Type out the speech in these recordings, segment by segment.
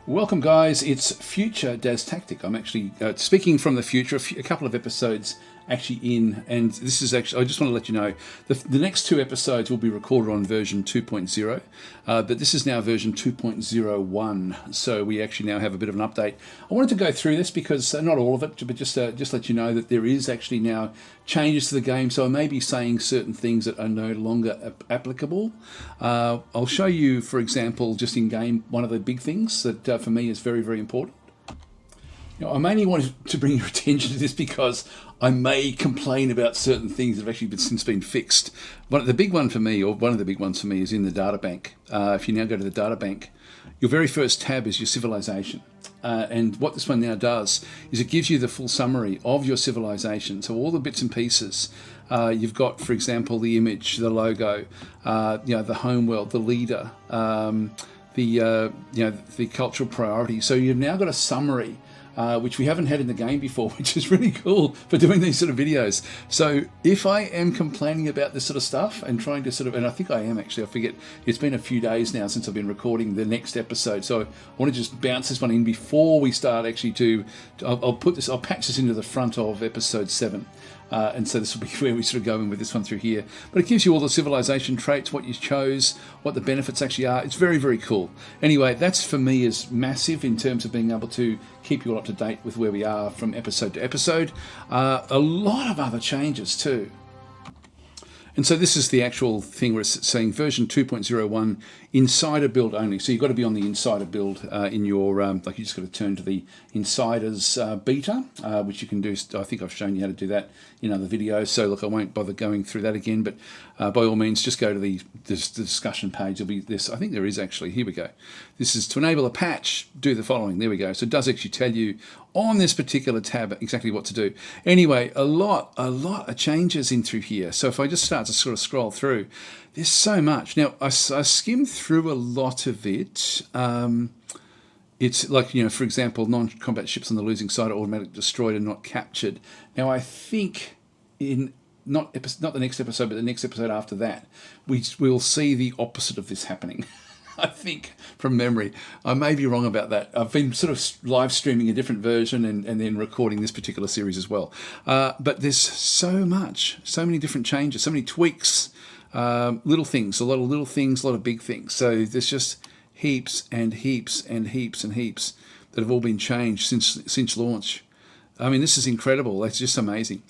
Welcome, guys. It's future DasTactic. I'm actually speaking from the future. A couple of episodes actually in, and this is actually, I just want to let you know, the next two episodes will be recorded on version 2.0, but this is now version 2.01, so we actually now have a bit of an update. I wanted to go through this because, not all of it, but just let you know that there is actually now changes to the game, so I may be saying certain things that are no longer applicable. I'll show you, for example, just in game, one of the big things that for me is very, very important. I mainly wanted to bring your attention to this because I may complain about certain things that have actually since been fixed. The big one for me, or one of the big ones for me, is in the data bank. If you now go to the data bank, your very first tab is your civilization. And what this one now does is it gives you the full summary of your civilization. So all the bits and pieces. You've got, for example, the image, the logo, the homeworld, the leader, the cultural priorities. So you've now got a summary, which we haven't had in the game before, which is really cool for doing these sort of videos. So if I am complaining about this sort of stuff and trying to and I think I am actually, I forget, it's been a few days now since I've been recording the next episode. So I want to just bounce this one in before we start actually I'll patch this into the front of episode 7. And so this will be where we sort of go in with this one through here. But it gives you all the civilization traits, what you chose, what the benefits actually are. It's very, very cool. Anyway, that's for me is massive in terms of being able to keep you all up to date with where we are from episode to episode. A lot of other changes too. And so this is the actual thing where it's saying version 2.01 insider build only. So you've got to be on the insider build in your, like you just got to turn to the insiders beta, which you can do. I think I've shown you how to do that in other videos. So look, I won't bother going through that again, but by all means, just go to the discussion page. There'll be this, I think there is actually, here we go. This is to enable a patch, do the following. There we go. So it does actually tell you on this particular tab exactly what to do. Anyway, a lot of changes in through here. So if I just start to sort of scroll through, there's so much. Now, I skimmed through a lot of it. It's like, for example, non-combat ships on the losing side are automatically destroyed and not captured. Now, I think in not the next episode, but the next episode after that, we'll see the opposite of this happening. I think, from memory. I may be wrong about that. I've been sort of live streaming a different version and then recording this particular series as well. But there's so many different changes, so many tweaks, little things, a lot of little things, a lot of big things. So there's just heaps and heaps and heaps and heaps that have all been changed since launch. I mean, this is incredible. It's just amazing.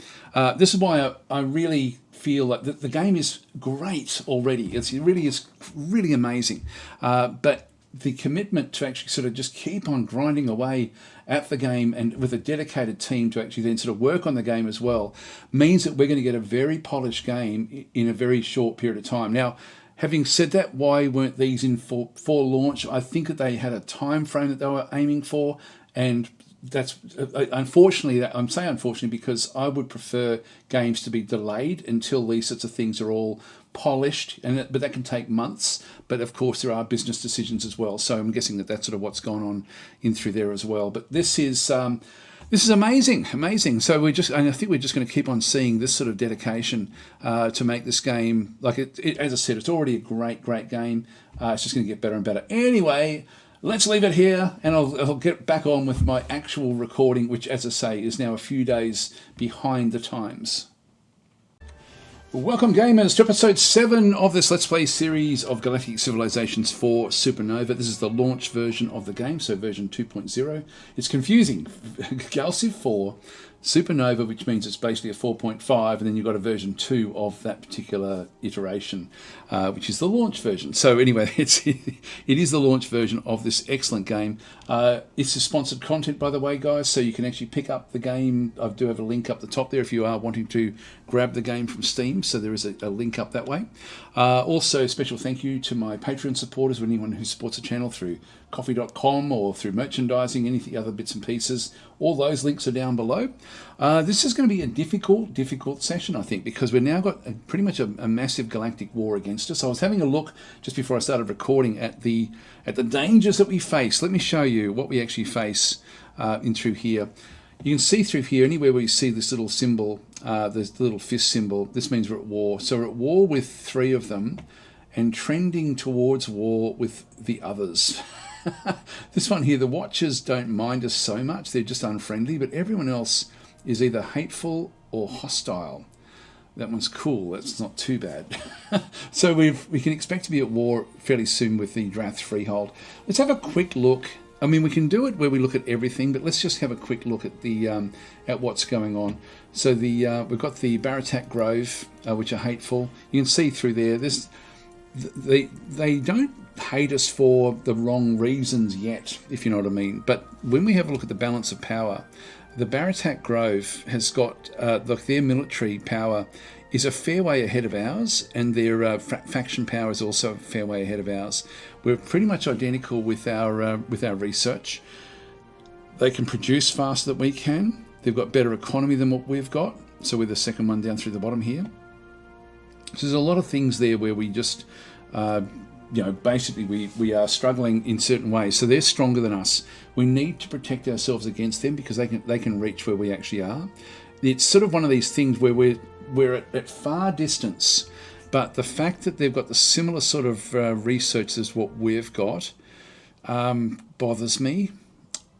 This is why I really feel like the game is great already. It really is really amazing. But the commitment to actually sort of just keep on grinding away at the game and with a dedicated team to actually then sort of work on the game as well means that we're going to get a very polished game in a very short period of time. Now, having said that, why weren't these in for launch? I think that they had a time frame that they were aiming for, and that's unfortunately. I'm saying unfortunately because I would prefer games to be delayed until these sorts of things are all polished, but that can take months. But of course, there are business decisions as well. So I'm guessing that that's sort of what's gone on in through there as well. But this is amazing. So I think we're just going to keep on seeing this sort of dedication to make this game, like as I said, it's already a great game. It's just going to get better and better. Anyway, let's leave it here, and I'll get back on with my actual recording, which, as I say, is now a few days behind the times. Welcome, gamers, to episode 7 of this Let's Play series of Galactic Civilizations for Supernova. This is the launch version of the game, so version 2.0. It's confusing. GALCIV 4, Supernova, which means it's basically a 4.5, and then you've got a version 2 of that particular iteration, which is the launch version. So anyway, it is the launch version of this excellent game. It's a sponsored content, by the way, guys, so you can actually pick up the game. I do have a link up the top there if you are wanting to grab the game from Steam, so there is a link up that way. Also, special thank you to my Patreon supporters, or anyone who supports the channel through coffee.com or through merchandising, anything other bits and pieces. All those links are down below. This is going to be a difficult session, I think, because we've now got pretty much a massive galactic war against us. I was having a look just before I started recording at the dangers that we face. Let me show you what we actually face in through here. You can see through here, anywhere where you see this little symbol, this little fist symbol, this means we're at war. So we're at war with 3 of them and trending towards war with the others. This one here, the Watchers don't mind us so much. They're just unfriendly, but everyone else is either hateful or hostile. That one's cool. That's not too bad. So we can expect to be at war fairly soon with the Drath Freehold. Let's have a quick look. I mean, we can do it where we look at everything, but let's just have a quick look at the at what's going on. So we've got the Baratak Grove, which are hateful. You can see through there. They don't hate us for the wrong reasons yet, if you know what I mean. But when we have a look at the balance of power, the Baratak Grove has got their military power is a fair way ahead of ours, and their faction power is also a fair way ahead of ours. We're pretty much identical with our research. They can produce faster than we can. They've got better economy than what we've got. So we're the second one down through the bottom here. So there's a lot of things there where we just, basically we are struggling in certain ways. So they're stronger than us. We need to protect ourselves against them because they can reach where we actually are. It's sort of one of these things where we're at far distance, but the fact that they've got the similar sort of research as what we've got bothers me,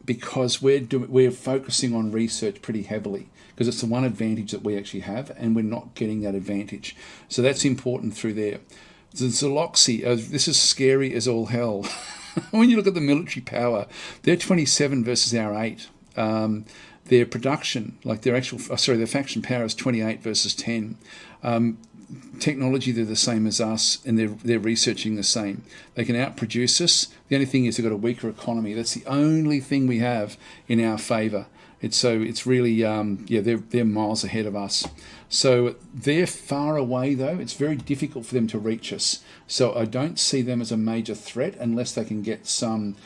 because we're focusing on research pretty heavily, because it's the one advantage that we actually have, and we're not getting that advantage. So that's important through there. The Zoloxy, this is scary as all hell. When you look at the military power, they're 27 versus our 8. Their production, like their faction power is 28 versus 10. Technology, they're the same as us, and they're researching the same. They can outproduce us. The only thing is they've got a weaker economy. That's the only thing we have in our favour. It's really they're miles ahead of us. So they're far away though. It's very difficult for them to reach us. So I don't see them as a major threat unless they can get some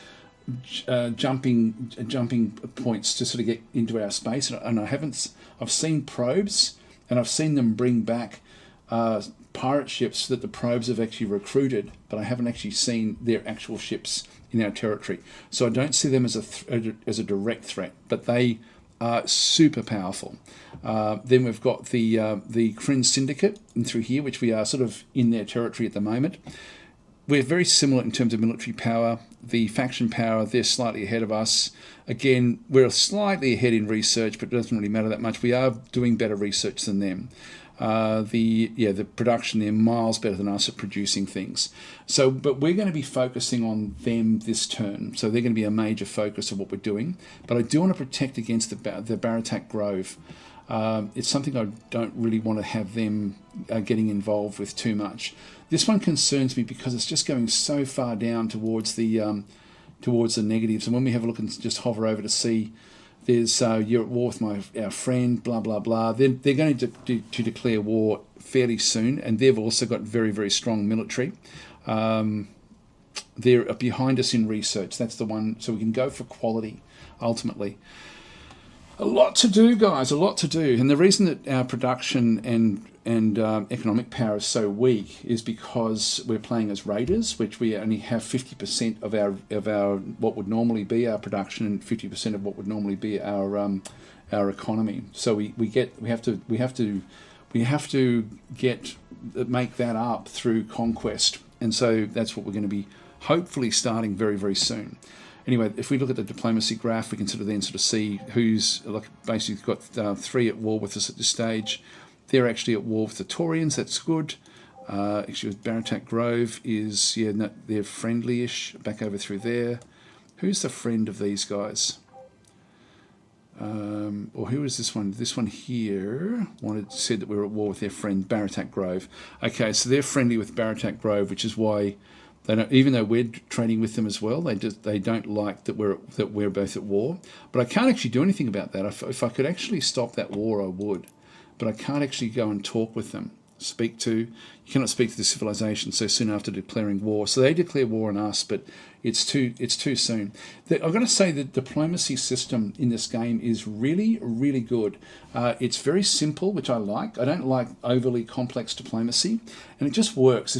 jumping points to sort of get into our space. And I've seen probes, and I've seen them bring back pirate ships that the probes have actually recruited, but I haven't actually seen their actual ships in our territory. So I don't see them as a direct threat, but they are super powerful. Then we've got the Kryn Syndicate in through here, which we are sort of in their territory at the moment. We're very similar in terms of military power. The faction power, they're slightly ahead of us. Again, we're slightly ahead in research, but it doesn't really matter that much. We are doing better research than them. The production, they're miles better than us at producing things. So, but we're going to be focusing on them this turn. So they're going to be a major focus of what we're doing. But I do want to protect against the Baratak Grove. It's something I don't really want to have them getting involved with too much. This one concerns me because it's just going so far down towards the negatives. And when we have a look and just hover over to see, there's you're at war with our friend, blah blah blah. They're going to declare war fairly soon, and they've also got very, very strong military. They're behind us in research. That's the one. So we can go for quality ultimately. A lot to do, guys, a lot to do. And the reason that our production and economic power is so weak is because we're playing as raiders, which we only have 50% of our what would normally be our production and 50% of what would normally be our economy. So we have to make that up through conquest, and so that's what we're going to be hopefully starting very, very soon. Anyway, if we look at the diplomacy graph, we can then see who's basically got 3 at war with us at this stage. They're actually at war with the Taurians. That's good. Actually, with Baratak Grove they're friendly-ish. Back over through there. Who's the friend of these guys? Or who is this one? This one here said that we were at war with their friend Baratak Grove. Okay, so they're friendly with Baratak Grove, which is why they don't, even though we're trading with them as well, they don't like that we're both at war. But I can't actually do anything about that. If I could actually stop that war, I would. But I can't actually go and talk with them. You cannot speak to the civilization so soon after declaring war. So they declare war on us, but it's too soon. I've got to say the diplomacy system in this game is really, really good. It's very simple, which I like. I don't like overly complex diplomacy, and it just works.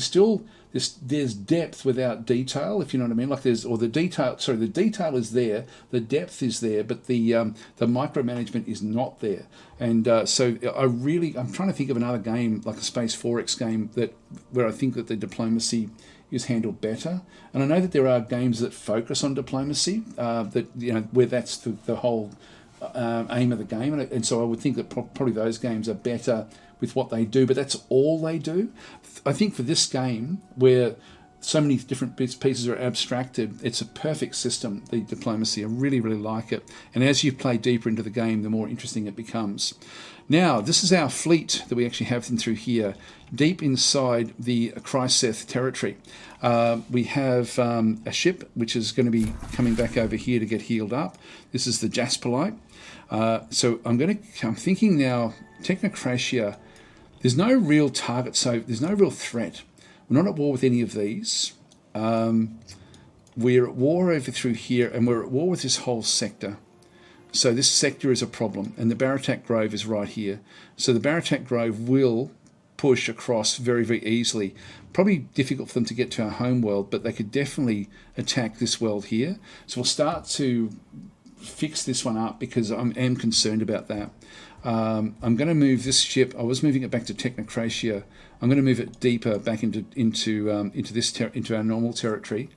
There's depth without detail, if you know what I mean. The detail is there, the depth is there, but the micromanagement is not there. And so I'm trying to think of another game like a Space 4X game where I think that the diplomacy is handled better. And I know that there are games that focus on diplomacy, where that's the whole aim of the game, and so I would think that probably those games are better with what they do, but that's all they do. I think for this game, where so many different pieces are abstracted, it's a perfect system, the diplomacy. I really, really like it. And as you play deeper into the game, the more interesting it becomes. Now, this is our fleet that we actually have through here, deep inside the Kryseth territory. We have a ship which is going to be coming back over here to get healed up. This is the Jasperlite. So I'm thinking now, Technocratia, there's no real target, so there's no real threat. We're not at war with any of these. We're at war over through here, and we're at war with this whole sector. So this sector is a problem, and the Baratak Grove is right here. So the Baratak Grove will push across very, very easily. Probably difficult for them to get to our home world, but they could definitely attack this world here. So we'll start to fix this one up because I am concerned about that. I'm going to move this ship. I was moving it back to Technocratia. I'm going to move it deeper back into our normal territory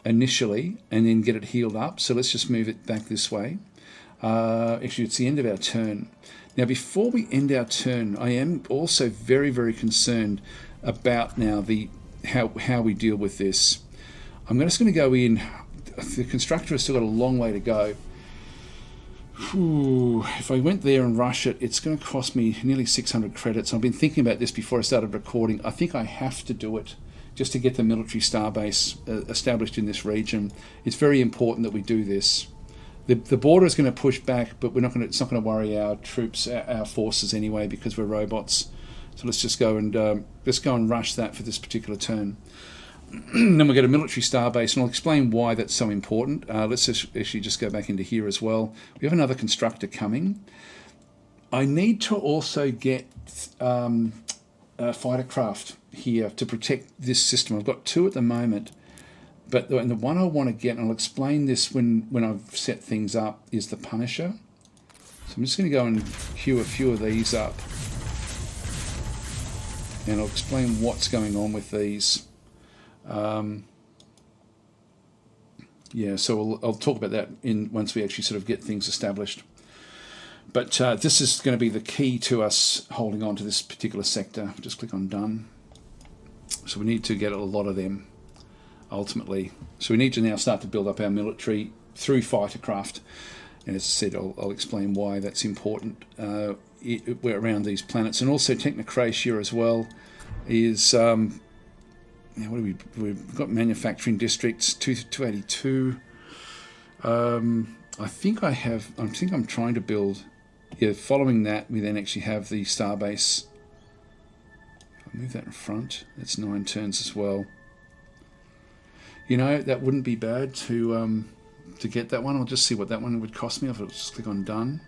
initially, and then get it healed up. So let's just move it back this way. Actually, it's the end of our turn. Now, before we end our turn, I am also very, very concerned about now how we deal with this. I'm just going to go in. The constructor has still got a long way to go. If I went there and rush it, it's going to cost me nearly 600 credits. I've been thinking about this before I started recording. I think I have to do it just to get the military starbase established in this region. It's very important that we do this. The border is going to push back, but it's not going to worry our troops, our forces anyway, because we're robots. So let's just go and rush that for this particular turn. Then we'll get a military starbase, and I'll explain why that's so important. Let's actually just go back into here as well. We have another constructor coming. I need to also get a fighter craft here to protect this system. I've got 2 at the moment, but the one I want to get, and I'll explain this when I've set things up, is the Punisher. So I'm just going to go and queue a few of these up, and I'll explain what's going on with these. So I'll talk about that once we actually sort of get things established. But this is going to be the key to us holding on to this particular sector. Just click on done. So we need to get a lot of them ultimately. So we need to now start to build up our military through fighter craft. And as I said, I'll explain why that's important. We're around these planets, and also Technocratia as well is. We've got manufacturing districts, 282. I think I'm trying to build. Following that, we then actually have the starbase. I'll move that in front. That's 9 turns as well. That wouldn't be bad to get that one. I'll just see what that one would cost me. I'll just click on done.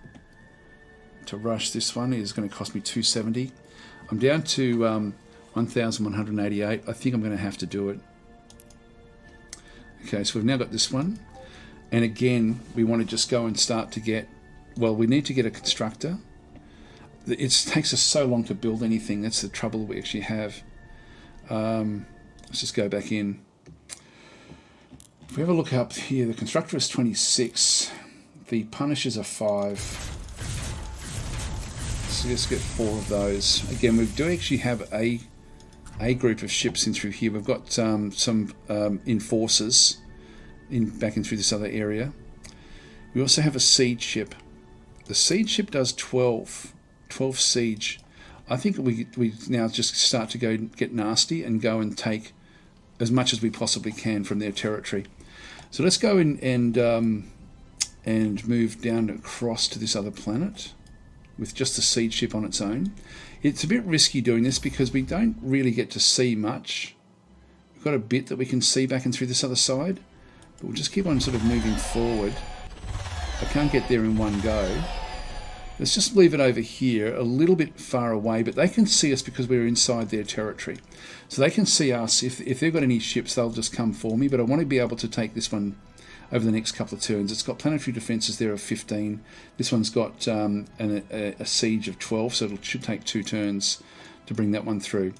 To rush this one is going to cost me 270. I'm down to 1,188. I think I'm going to have to do it. Okay, so we've now got this one. And again, we want to just go and start to get... Well, we need to get a constructor. It takes us so long to build anything. That's the trouble we actually have. Let's just go back in. If we have a look up here, the constructor is 26. The Punishers are 5. So let's get 4 of those. Again, we do actually have a group of ships in through here. We've got some enforcers back in through this other area. We also have a siege ship. The siege ship does 12 siege. I think we now just start to get nasty and go and take as much as we possibly can from their territory. So let's go in and move down across to this other planet with just a siege ship on its own. It's a bit risky doing this because we don't really get to see much. We've got a bit that we can see back and through this other side, but we'll just keep on sort of moving forward. I can't get there in one go. Let's just leave it over here a little bit far away, but they can see us because we're inside their territory. So they can see us. If they've got any ships, they'll just come for me, but I want to be able to take this one over the next couple of turns. It's got planetary defences there of 15. This one's got a siege of 12, so it should take 2 turns to bring that one through.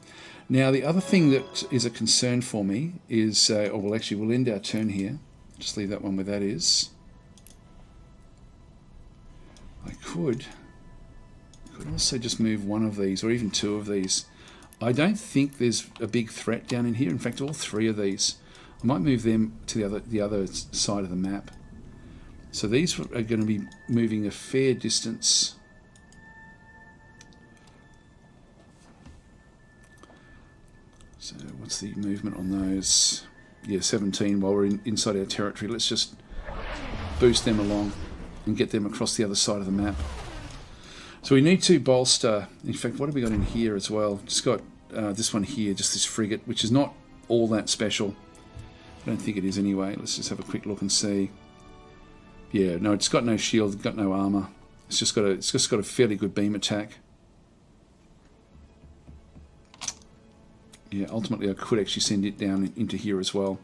Now, the other thing that is a concern for me is, or well, actually, we'll end our turn here. Just leave that one where that is. I could also just move one of these, or even two of these. I don't think there's a big threat down in here. In fact, all three of these. I might move them to the other side of the map. So these are going to be moving a fair distance. So what's the movement on those? Yeah, 17 while we're inside our territory. Let's just boost them along and get them across the other side of the map. So we need to bolster. In fact, what have we got in here as well? Just got this one here, just this frigate, which is not all that special. I don't think it is anyway. Let's just have a quick look and see. Yeah, no, it's got no shield, it's got no armor. It's just got a fairly good beam attack. Yeah, ultimately I could actually send it down into here as well.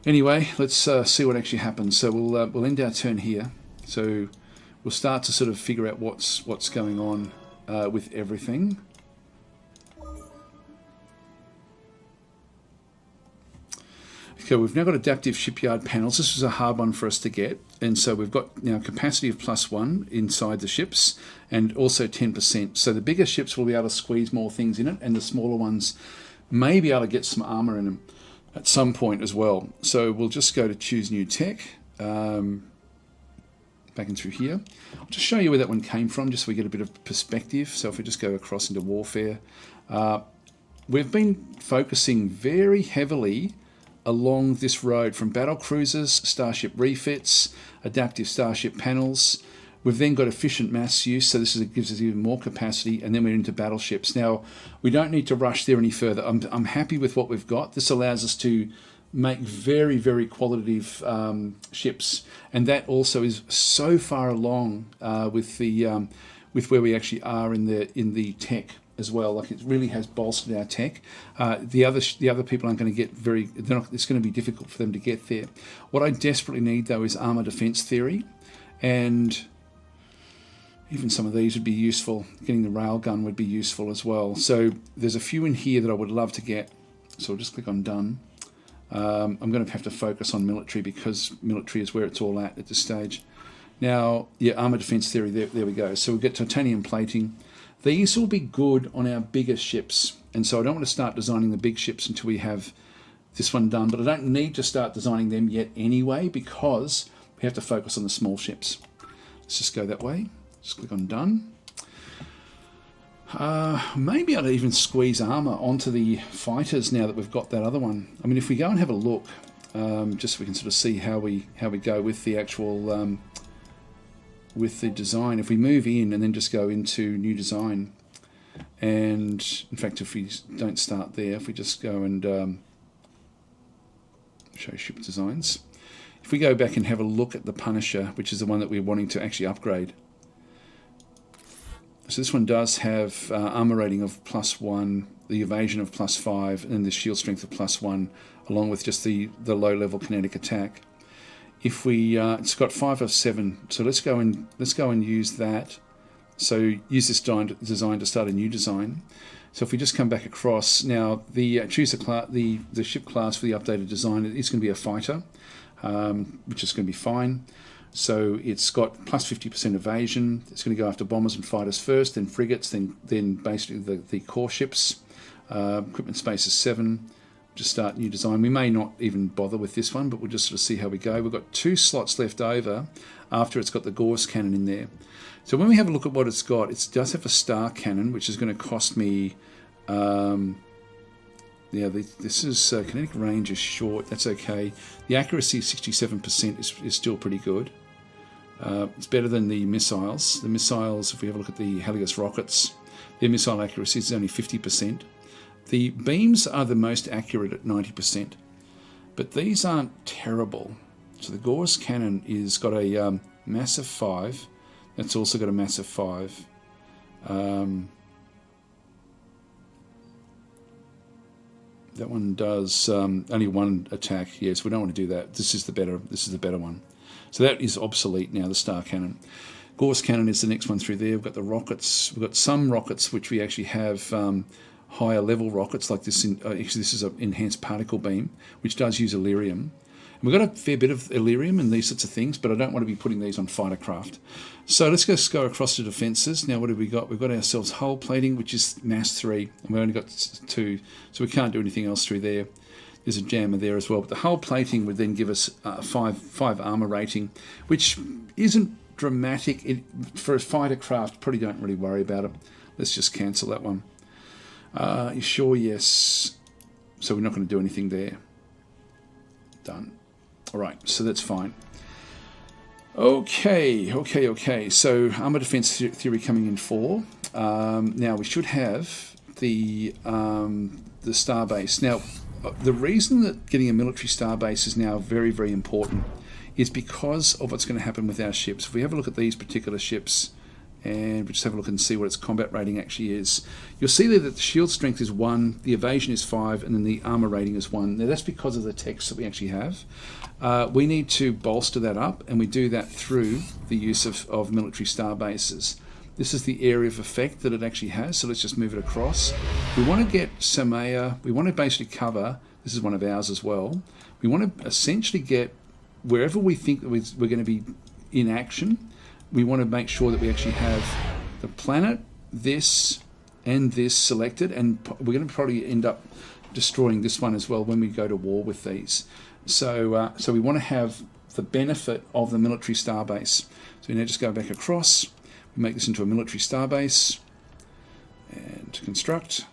Anyway, let's see what actually happens. So we'll end our turn here. So we'll start to sort of figure out what's going on with everything. Okay, we've now got adaptive shipyard panels. This was a hard one for us to get, and so we've got now capacity of +1 inside the ships, and also 10%. So the bigger ships will be able to squeeze more things in it, and the smaller ones may be able to get some armor in them at some point as well. So we'll just go to choose new tech, back in through here. I'll just show you where that one came from, just so we get a bit of perspective. So if we just go across into warfare, we've been focusing very heavily along this road from battle cruisers, starship refits, adaptive starship panels. We've then got efficient mass use, so this gives us even more capacity, and then we're into battleships. Now, we don't need to rush there any further. I'm happy with what we've got. This allows us to make very, very qualitative ships, and that also is so far along with where we actually are in the tech as well. Like, it really has bolstered our tech. The other people aren't going to get it's going to be difficult for them to get there. What I desperately need though is armor defense theory, and even some of these would be useful. Getting the railgun would be useful as well. So there's a few in here that I would love to get. So I'll just click on done. I'm going to have to focus on military because military is where it's all at this stage. Now, yeah, armor defense theory, there we go. So we'll get titanium plating. These will be good on our bigger ships, and so I don't want to start designing the big ships until we have this one done, but I don't need to start designing them yet anyway because we have to focus on the small ships. Let's just go that way. Just click on done. Maybe I'd even squeeze armor onto the fighters now that we've got that other one. I mean, if we go and have a look, just so we can sort of see how we go with the actual with the design. If we move in and then just go into new design, and in fact if we don't start there, if we just go and show ship designs, if we go back and have a look at the Punisher, which is the one that we're wanting to actually upgrade. So this one does have armor rating of +1, the evasion of +5, and the shield strength of +1, along with just the low level kinetic attack. If we, it's got 5 of 7, so let's go and use that. So use this design to start a new design. So if we just come back across now, choose the ship class for the updated design. It's going to be a fighter, which is going to be fine. So it's got +50% evasion. It's going to go after bombers and fighters first, then frigates, then basically the core ships. Equipment space is 7. Just start new design. We may not even bother with this one, but we'll just sort of see how we go. We've got 2 slots left over after it's got the Gauss cannon in there. So when we have a look at what it's got, it does have a star cannon, which is going to cost me. This is kinetic range is short. That's okay. The accuracy of 67% is still pretty good. It's better than the missiles. The missiles, if we have a look at the Helios rockets, their missile accuracy is only 50%. The beams are the most accurate at 90%, but these aren't terrible. So the Gauss cannon is got a massive 5. That's also got a massive 5. That one does only 1 attack. Yes, we don't want to do that. This is the better one. So that is obsolete now, the star cannon. Gauss cannon is the next one through there. We've got the rockets. We've got some rockets which we actually have higher level rockets like this. Actually, this is an enhanced particle beam, which does use Illyrium. And we've got a fair bit of Illyrium and these sorts of things, but I don't want to be putting these on fighter craft. So let's just go across to defences. Now, what have we got? We've got ourselves hull plating, which is mass 3, and we've only got 2, so we can't do anything else through there. There's a jammer there as well. But the hull plating would then give us 5 armour rating, which isn't dramatic. For a fighter craft, probably don't really worry about it. Let's just cancel that one. You sure? Yes. So we're not going to do anything there. Done. All right, so that's fine. Okay. So armour defence theory coming in 4. Now we should have the starbase. Now, the reason that getting a military starbase is now very, very important is because of what's going to happen with our ships. If we have a look at these particular ships, and we just have a look and see what its combat rating actually is, you'll see there that the shield strength is 1, the evasion is 5, and then the armour rating is 1. Now that's because of the text that we actually have. We need to bolster that up, and we do that through the use of military starbases. This is the area of effect that it actually has, so let's just move it across. We want to get Samaya, we want to basically cover, this is one of ours as well, we want to essentially get wherever we think that we're going to be in action, we want to make sure that we actually have the planet, this, and this selected, and we're going to probably end up destroying this one as well when we go to war with these. So we want to have the benefit of the military starbase. So we now just go back across, we make this into a military starbase, and construct.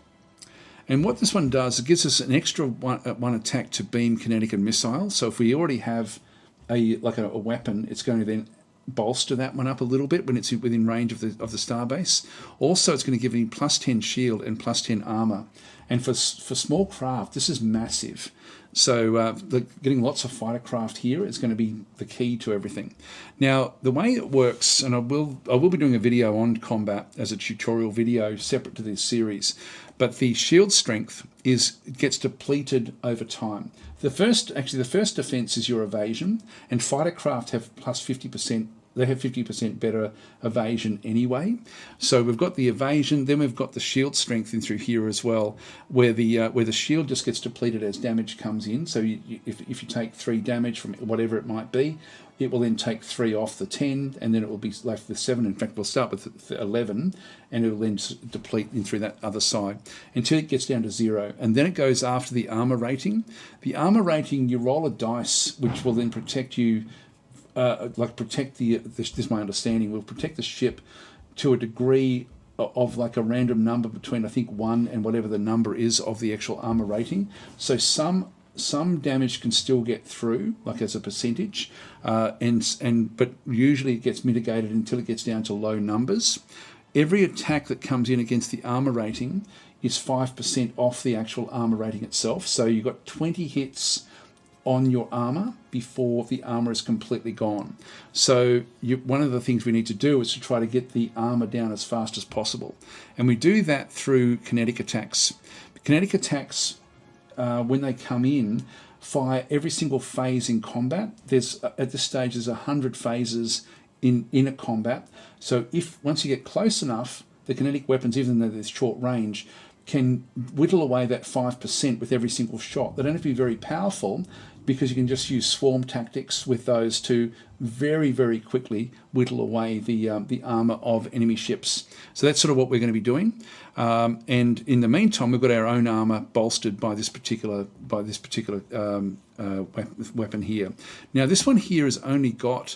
And what this one does, it gives us an extra one attack to beam, kinetic, and missile. So if we already have a weapon, it's going to then bolster that one up a little bit when it's within range of the starbase. Also, it's going to give me +10 shield and +10 armor. And for small craft, this is massive. So getting lots of fighter craft here is going to be the key to everything. Now, the way it works, and I will be doing a video on combat as a tutorial video separate to this series, but the shield strength gets depleted over time. The first defense is your evasion, and fighter craft have +50%. They have 50% better evasion anyway. So we've got the evasion, then we've got the shield strength in through here as well, where the shield just gets depleted as damage comes in. So if you take 3 damage from whatever it might be, it will then take 3 off the 10, and then it will be left with 7. In fact, we'll start with 11, and it will then deplete in through that other side until it gets down to 0. And then it goes after the armor rating. The armor rating, you roll a dice, which will then protect you. This is my understanding, will protect the ship to a degree of like a random number between, I think, 1 and whatever the number is of the actual armor rating. So some damage can still get through, like as a percentage, but usually it gets mitigated until it gets down to low numbers. Every attack that comes in against the armor rating is 5% off the actual armor rating itself. So you've got 20 hits on your armor before the armor is completely gone. So one of the things we need to do is to try to get the armor down as fast as possible. And we do that through kinetic attacks. Kinetic attacks, when they come in, fire every single phase in combat. At this stage, there's 100 phases in a combat. So once you get close enough, the kinetic weapons, even though they're short range, can whittle away that 5% with every single shot. They don't have to be very powerful, because you can just use swarm tactics with those to very, very quickly whittle away the armor of enemy ships. So that's sort of what we're going to be doing. And in the meantime, we've got our own armor bolstered by this particular weapon here. Now, this one here has only got.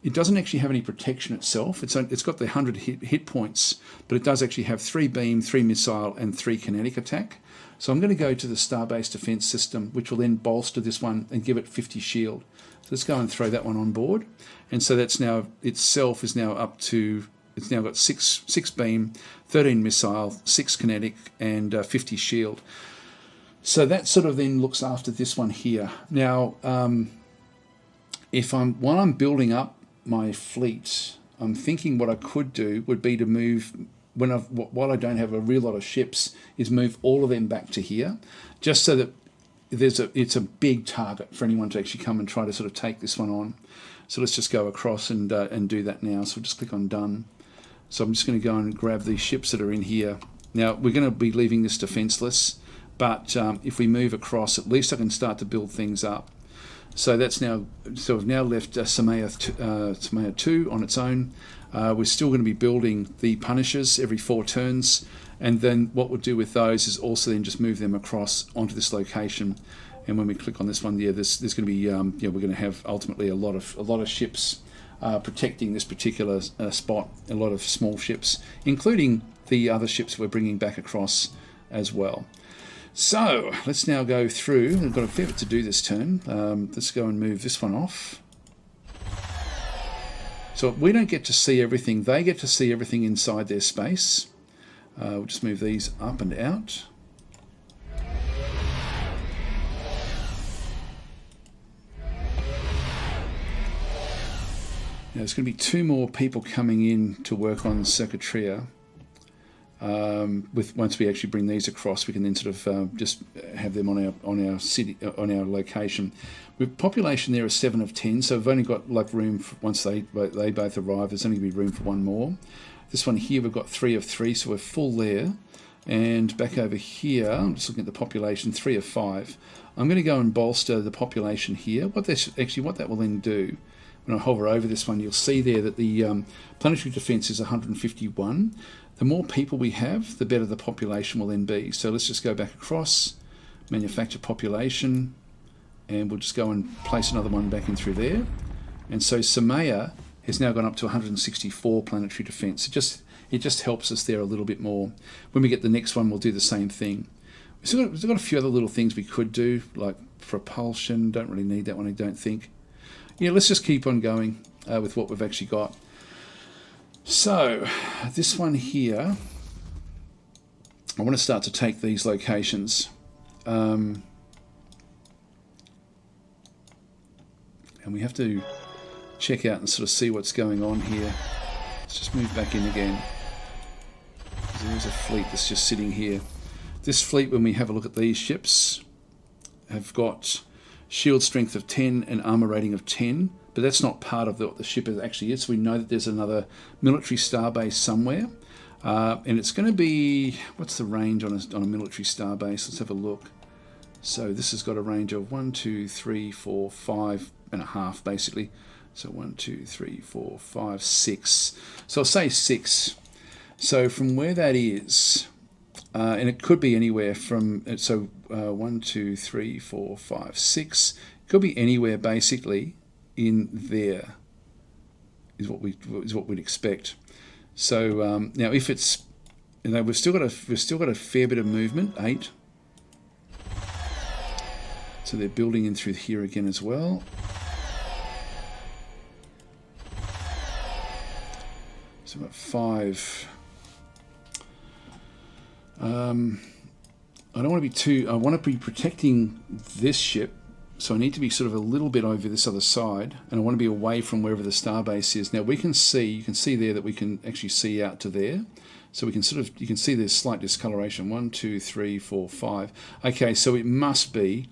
It doesn't actually have any protection itself. It's got the 100 hit points, but it does actually have 3 beam, 3 missile, and 3 kinetic attack. So I'm going to go to the Starbase Defense System, which will then bolster this one and give it 50 shield. So let's go and throw that one on board. And so that's now, itself is now up to, it's now got 6 beam, 13 missile, 6 kinetic, and 50 shield. So that sort of then looks after this one here. Now, while I'm building up my fleet, I'm thinking what I could do would be to move, while I don't have a real lot of ships, is move all of them back to here, just so that it's a big target for anyone to actually come and try to sort of take this one on. So let's just go across and do that now. So we'll just click on done. So I'm just going to go and grab these ships that are in here. Now we're going to be leaving this defenseless, but if we move across, at least I can start to build things up. So that's now, so we've now left Samaya 2 on its own. We're still going to be building the Punishers every 4 turns, and then what we'll do with those is also then just move them across onto this location. And when we click on this one, yeah, there's going to be, we're going to have ultimately a lot of ships protecting this particular spot. A lot of small ships, including the other ships we're bringing back across as well. So let's now go through. We've got a fair bit to do this turn. Let's go and move this one off. So we don't get to see everything. They get to see everything inside their space. We'll just move these up and out. Now, there's going to be 2 more people coming in to work on Secretria. Once we actually bring these across, we can then sort of just have them on our city, on our location. With population there is 7 of 10, so we've only got like room for, once they both arrive. There's only going to be room for 1 more. This one here we've got 3 of 3, so we're full there. And back over here, I'm just looking at the population, 3 of 5. I'm going to go and bolster the population here. What that will then do, when I hover over this one, you'll see there that the planetary defense is 151. The more people we have, the better the population will then be. So let's just go back across, manufacture population, and we'll just go and place another one back in through there. And so Samaya has now gone up to 164 planetary defense. It just helps us there a little bit more. When we get the next one, we'll do the same thing. We've still got a few other little things we could do, like propulsion. Don't really need that one, I don't think. Yeah, let's just keep on going with what we've actually got. So this one here, I want to start to take these locations. And we have to check out and sort of see what's going on here. Let's just move back in again. There's a fleet that's just sitting here. This fleet, when we have a look at these ships, have got shield strength of 10 and armor rating of 10, but that's not part of what the ship actually is. So we know that there's another military starbase somewhere, and it's going to be, what's the range on a military starbase? Let's have a look. So this has got a range of 1, 2, 3, 4, 5.5 basically. So 1, 2, 3, 4, 5, 6. So I'll say 6. So from where that is, and it could be anywhere from, so 1, 2, 3, 4, 5, 6. It could be anywhere basically in there is what we'd expect. So now if it's, you know, we've still got a fair bit of movement, 8. So they're building in through here again as well. So about 5. I don't want to be too, I want to be protecting this ship, so I need to be sort of a little bit over this other side, and I want to be away from wherever the starbase is. Now we can see, you can see there that we can actually see out to there. So we can sort of, you can see there's slight discoloration. 1, 2, 3, 4, 5. Okay, so it must be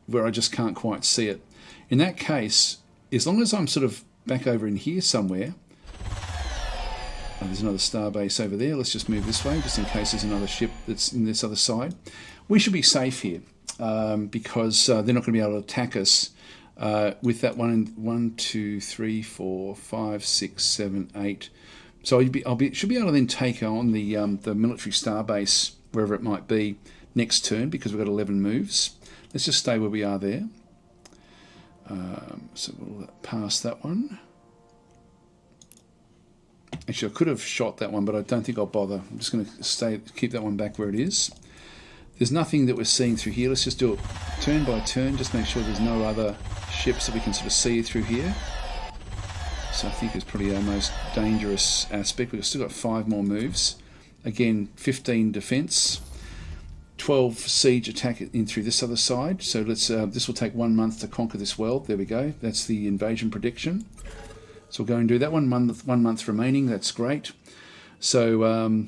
where I just can't quite see it. In that case, as long as I'm sort of back over in here somewhere, there's another starbase over there. Let's just move this way, just in case there's another ship that's in this other side. We should be safe here because they're not going to be able to attack us with that 1, 2, 3, 4, 5, 6, 7, 8. So should be able to then take on the military starbase wherever it might be next turn because we've got 11 moves. Let's just stay where we are there. So we'll pass that one. Actually, I could have shot that one, but I don't think I'll bother. I'm just going to keep that one back where it is. There's nothing that we're seeing through here. Let's just do it turn by turn. Just make sure there's no other ships that we can sort of see through here. So I think it's probably our most dangerous aspect. We've still got 5 more moves. Again, 15 defense, 12 siege attack in through this other side. So let's. This will take 1 month to conquer this world. There we go. That's the invasion prediction. So we'll go and do that 1 month remaining. That's great. So,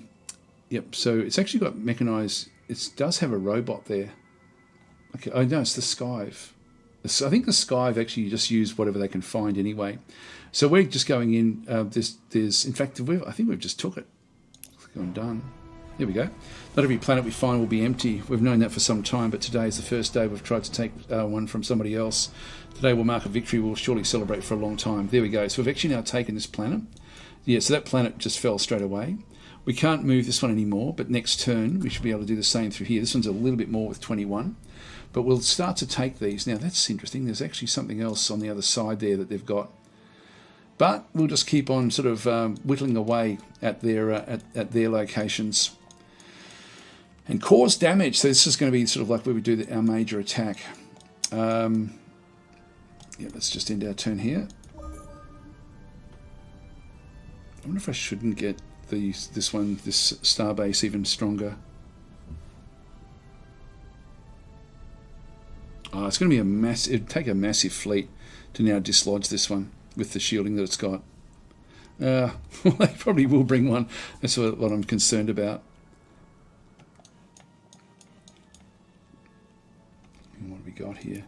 yep. So it's actually got mechanized. It does have a robot there. Okay. Oh no, it's the Skyve. I think the Sky have actually just used whatever they can find anyway. So we're just going in. There's in fact, I think we've just took it. Click on done. There we go. Not every planet we find will be empty. We've known that for some time, but today is the first day we've tried to take one from somebody else. Today will mark a victory we'll surely celebrate for a long time. There we go. So we've actually now taken this planet. Yeah, so that planet just fell straight away. We can't move this one anymore, but next turn we should be able to do the same through here. This one's a little bit more with 21. But we'll start to take these. Now that's interesting. There's actually something else on the other side there that they've got. But we'll just keep on sort of whittling away at their locations. And cause damage. So this is going to be sort of like where we do our major attack. Yeah, let's just end our turn here. I wonder if I shouldn't get this starbase even stronger. Oh, it's going to be it'd take a massive fleet to now dislodge this one with the shielding that it's got. Well, they probably will bring one. That's what I'm concerned about. And what have we got here?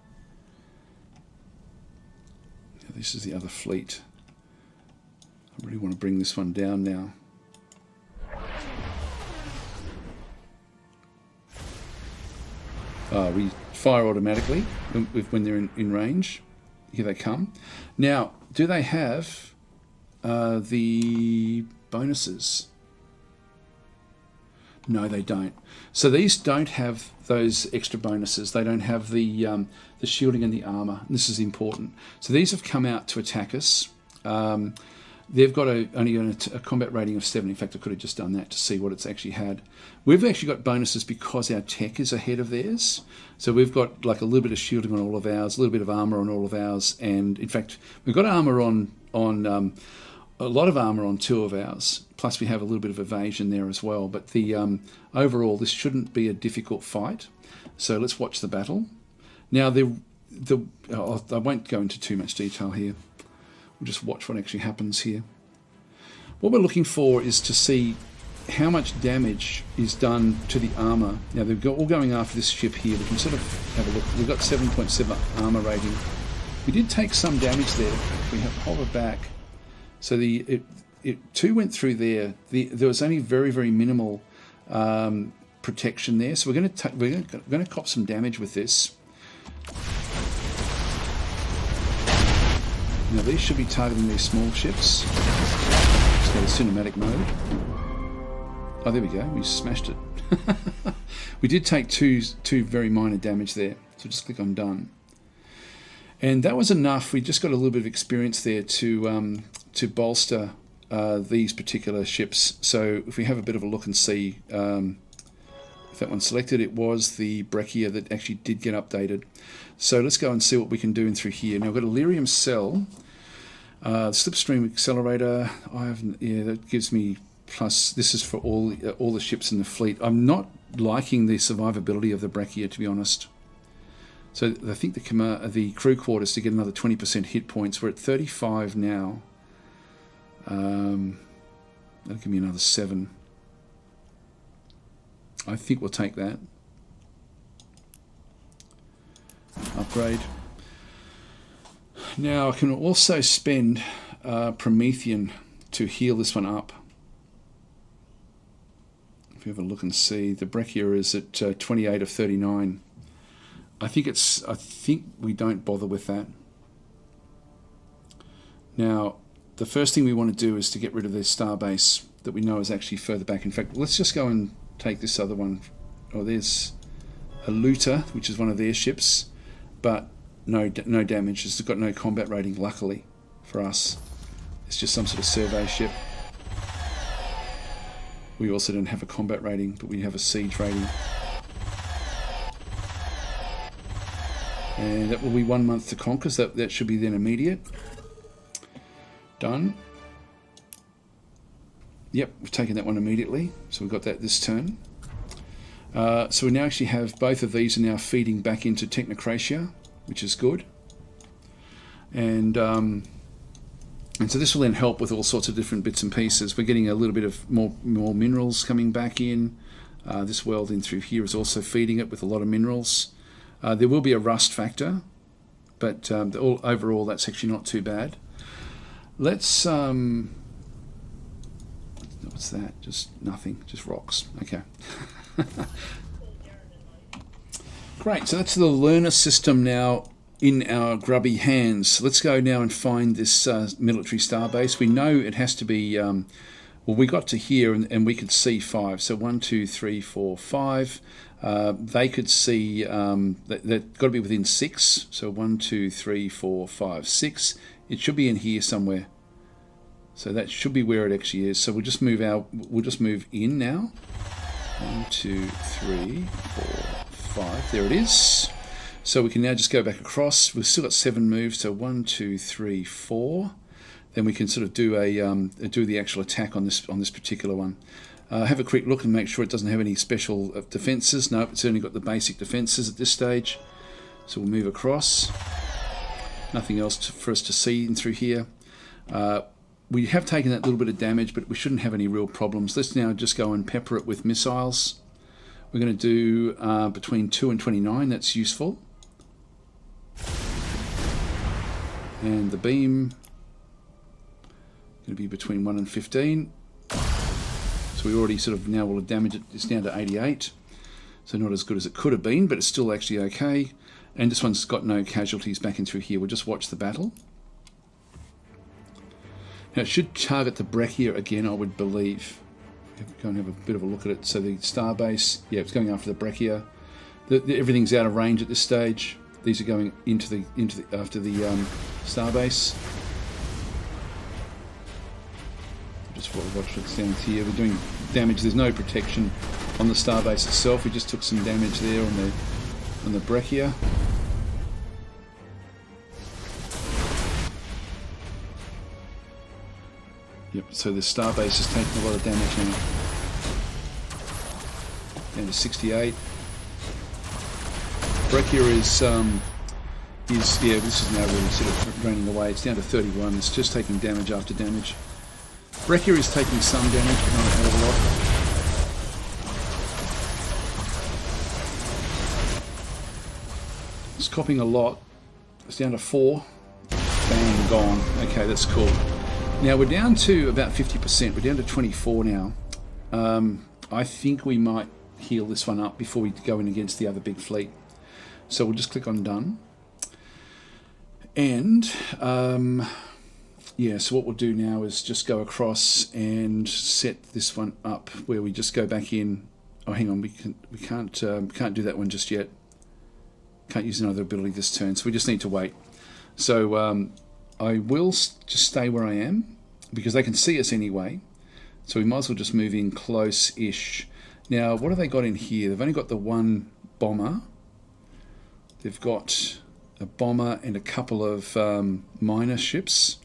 Yeah, this is the other fleet. I really want to bring this one down now. We fire automatically when they're in range. Here they come. Now, do they have the bonuses? No, they don't. So these don't have those extra bonuses. They don't have the shielding and the armor. And this is important. So these have come out to attack us. They've got only a combat rating of 7. In fact, I could have just done that to see what it's actually had. We've actually got bonuses because our tech is ahead of theirs. So we've got like a little bit of shielding on all of ours, a little bit of armor on all of ours, and in fact, we've got armor on a lot of armor on 2 of ours. Plus, we have a little bit of evasion there as well. But the overall, this shouldn't be a difficult fight. So let's watch the battle. Now, I won't go into too much detail here. We'll just watch what actually happens here. What we're looking for is to see how much damage is done to the armor. Now they're all going after this ship here. We can sort of have a look. We've got 7.7 armor rating. We did take some damage there. We have hover back. So it 2 went through there. There was only very, very minimal protection there. So we're going to cop some damage with this. Now these should be targeting these small ships. Just go to cinematic mode. Oh, there we go. We smashed it. We did take two very minor damage there. So just click on done. And that was enough. We just got a little bit of experience there to bolster these particular ships. So if we have a bit of a look and see if that one's selected, it was the Brachia that actually did get updated. So let's go and see what we can do in through here. Now I've got a Lyrium cell, slipstream accelerator. That gives me plus. This is for all the ships in the fleet. I'm not liking the survivability of the Brachia, to be honest. So I think the crew quarters to get another 20% hit points. We're at 35 now. That'll give me another 7. I think we'll take that. Upgrade. Now I can also spend Promethean to heal this one up. If you have a look and see, the Brachia is at 28 of 39. I think we don't bother with that. Now, the first thing we want to do is to get rid of this starbase that we know is actually further back. In fact, let's just go and take this other one. Oh, there's a looter, which is one of their ships, but no damage. It's got no combat rating, luckily for us. It's just some sort of survey ship. We also don't have a combat rating, but we have a siege rating. And that will be 1 month to conquer, so that should be then immediate. Done. Yep, we've taken that one immediately, so we've got that this turn. So we now actually have both of these are now feeding back into Technocratia, which is good. And so this will then help with all sorts of different bits and pieces. We're getting a little bit of more minerals coming back in. This world in through here is also feeding it with a lot of minerals. There will be a rust factor, but overall that's actually not too bad. Let's what's that? Just nothing, just rocks. Okay. Great, so that's the learner system now in our grubby hands. Let's go now and find this military starbase. We know it has to be, well, we got to here and we could see 5. So 1, 2, 3, 4, 5. They could see, they've got to be within 6. So 1, 2, 3, 4, 5, 6. It should be in here somewhere. So that should be where it actually is. So we'll just move in now. 1, 2, 3, 4, 5. There it is. So we can now just go back across. We've still got 7 moves. So 1, 2, 3, 4. Then we can sort of do the actual attack on this particular one. Have a quick look and make sure it doesn't have any special defenses. No, it's only got the basic defenses at this stage. So we'll move across. Nothing else for us to see in through here. We have taken that little bit of damage, but we shouldn't have any real problems. Let's now just go and pepper it with missiles. We're going to do between 2 and 29. That's useful. And the beam going to be between 1 and 15. So we already sort of now will damage it. It's down to 88. So not as good as it could have been, but it's still actually okay. And this one's got no casualties back in through here. We'll just watch the battle. Now it should target the Brachia again, I would believe. Go and have a bit of a look at it. So the starbase, yeah, it's going after the Brachia. Everything's out of range at this stage. These are going after the starbase. Just watch what's down here. We're doing damage. There's no protection on the starbase itself. We just took some damage there on the Brachia. Yep, so the starbase is taking a lot of damage now. Down to 68. Brachia is yeah, this is now really sort of draining away. It's down to 31. It's just taking damage after damage. Brachia is taking some damage, but not a hell of a lot. It's copping a lot. It's down to 4. Bang, gone. Okay, that's cool. Now we're down to about 50%. We're down to 24 now. I think we might heal this one up before we go in against the other big fleet. So we'll just click on done. And yeah, so what we'll do now is just go across and set this one up where we just go back in. Oh, hang on, we can't do that one just yet. Can't use another ability this turn, so we just need to wait. So I will just stay where I am because they can see us anyway. So we might as well just move in close-ish. Now, what have they got in here? They've only got the one bomber. They've got a bomber and a couple of miner ships,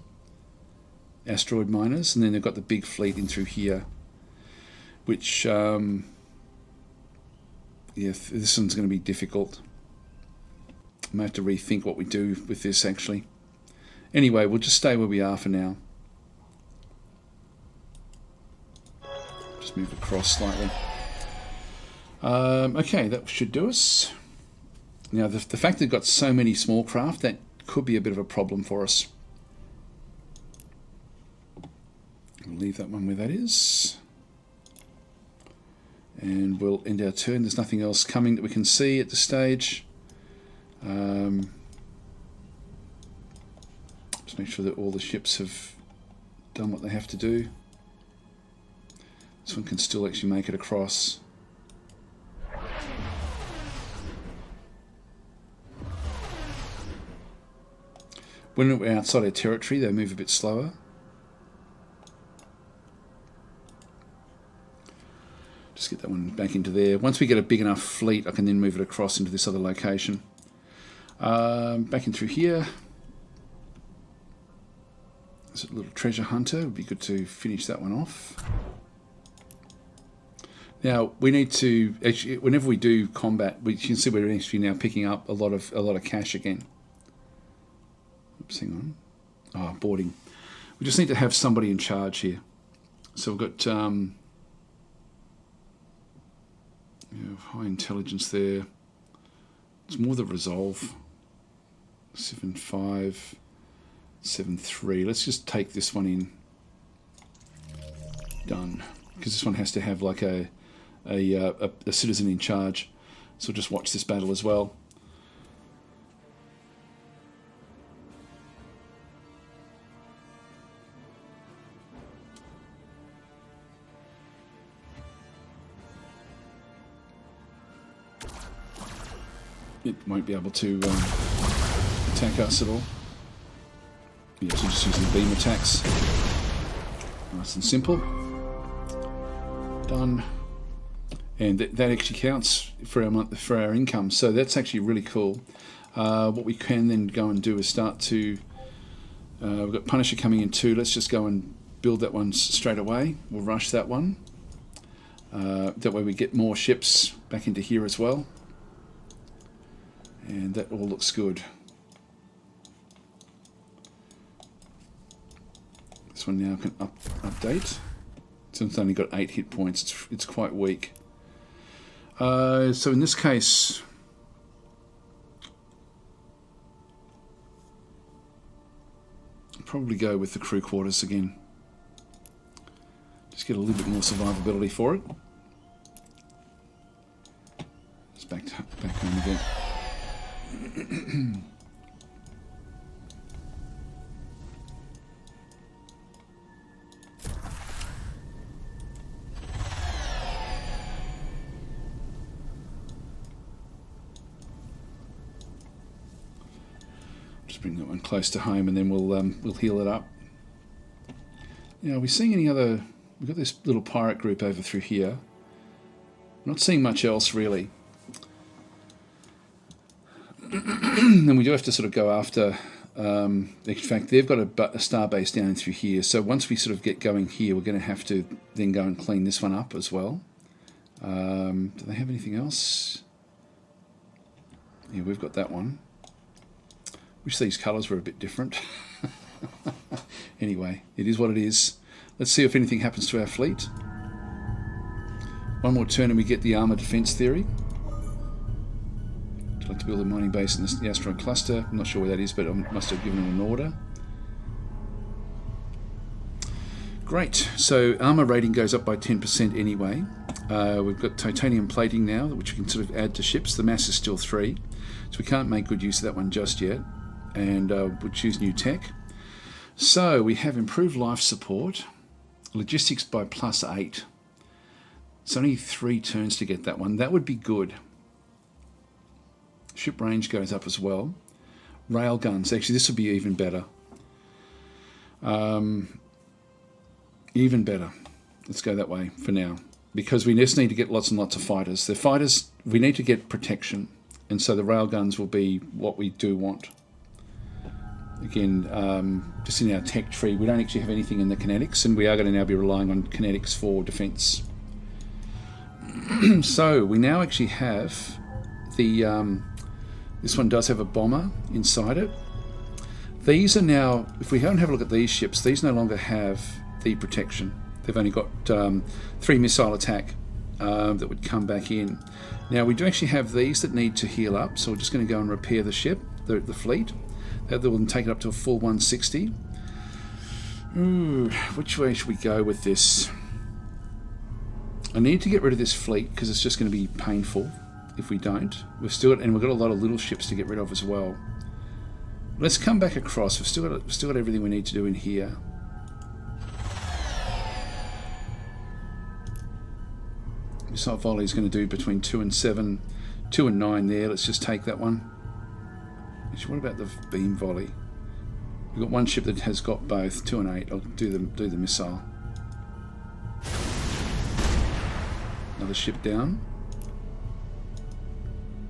asteroid miners, and then they've got the big fleet in through here, which, yeah, this one's going to be difficult. I might have to rethink what we do with this, actually. Anyway, we'll just stay where we are for now. Just move across slightly. Okay, that should do us. Now, the fact they've got so many small craft, that could be a bit of a problem for us. We'll leave that one where that is. And we'll end our turn. There's nothing else coming that we can see at this stage. Just make sure that all the ships have done what they have to do. This one can still actually make it across. When we're outside our territory, they move a bit slower. Just get that one back into there. Once we get a big enough fleet, I can then move it across into this other location. Back in through here. There's a little treasure hunter. It would be good to finish that one off. Now we need to actually, whenever we do combat, you can see we're actually now picking up a lot of cash again. Oops, hang on. Oh, boarding. We just need to have somebody in charge here. So we've got high intelligence there. It's more the resolve. 7-5, 7-3. Let's just take this one in. Done. Because this one has to have like a citizen in charge. So we'll just watch this battle as well. It won't be able to attack us at all. Yeah, so just using beam attacks. Nice and simple. Done. And that actually counts for our month, for our income. So that's actually really cool. What we can then go and do is start to... we've got Punisher coming in too. Let's just go and build that one straight away. We'll rush that one. That way we get more ships back into here as well. And that all looks good. This one now can update. So it's only got 8 hit points. It's quite weak. So in this case, I'll probably go with the crew quarters again. Just get a little bit more survivability for it. Just back home again. Just bring that one close to home, and then we'll heal it up. Now, are we seeing any other? We've got this little pirate group over through here. Not seeing much else really. And we do have to sort of go after, in fact, they've got a star base down through here. So once we sort of get going here, we're going to have to then go and clean this one up as well. Do they have anything else? Yeah, we've got that one. Wish these colours were a bit different. Anyway, it is what it is. Let's see if anything happens to our fleet. One more turn and we get the armour defence theory. I'd like to build a mining base in the asteroid cluster. I'm not sure where that is, but I must have given them an order. Great. So armour rating goes up by 10% anyway. We've got titanium plating now, which we can sort of add to ships. The mass is still 3, so we can't make good use of that one just yet. And we'll choose new tech. So we have improved life support. Logistics by +8. It's only 3 turns to get that one. That would be good. Ship range goes up as well. Rail guns. Actually, this would be even better. Even better. Let's go that way for now. Because we just need to get lots and lots of fighters. The fighters, we need to get protection. And so the rail guns will be what we do want. Again, just in our tech tree, we don't actually have anything in the kinetics, and we are going to now be relying on kinetics for defense. So we now actually have the... this one does have a bomber inside it. These are now, if we don't have a look at these ships, these no longer have the protection. They've only got 3 missile attack that would come back in. Now we do actually have these that need to heal up, so we're just going to go and repair the ship, the fleet. That will take it up to a full 160. Ooh, which way should we go with this? I need to get rid of this fleet because it's just going to be painful if we don't. We've got a lot of little ships to get rid of as well. Let's come back across. We've still got everything we need to do in here. Missile volley is going to do between 2 and 7, 2 and 9 there. Let's just take that one. Actually, what about the beam volley? We've got one ship that has got both 2 and 8. I'll do the missile. Another ship down.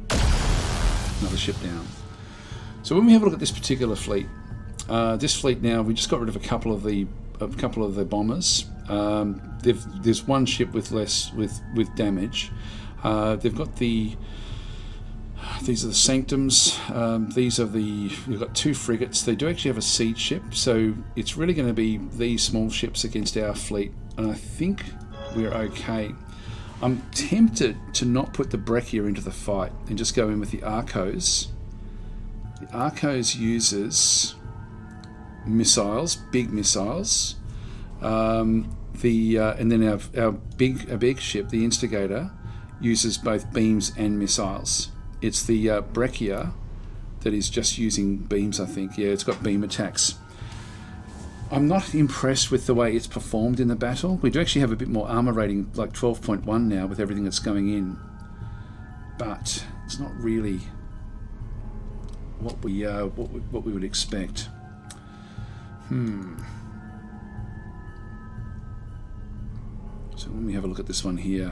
Another ship down. So when we have a look at this particular fleet, this fleet now, we just got rid of a couple of the bombers. There's one ship with less with damage. They've got these are the sanctums. We've got 2 frigates. They do actually have a siege ship, so it's really going to be these small ships against our fleet, and I think we're okay. I'm tempted to not put the Breccia into the fight and just go in with the Arcos The Arcos uses missiles, big missiles. And then our big ship, the Instigator, uses both beams and missiles. It's the Brechia that is just using beams, I think. Yeah, it's got beam attacks. I'm not impressed with the way it's performed in the battle. We do actually have a bit more armor rating, like 12.1 now, with everything that's going in. But it's not really what we would expect. So when we have a look at this one here,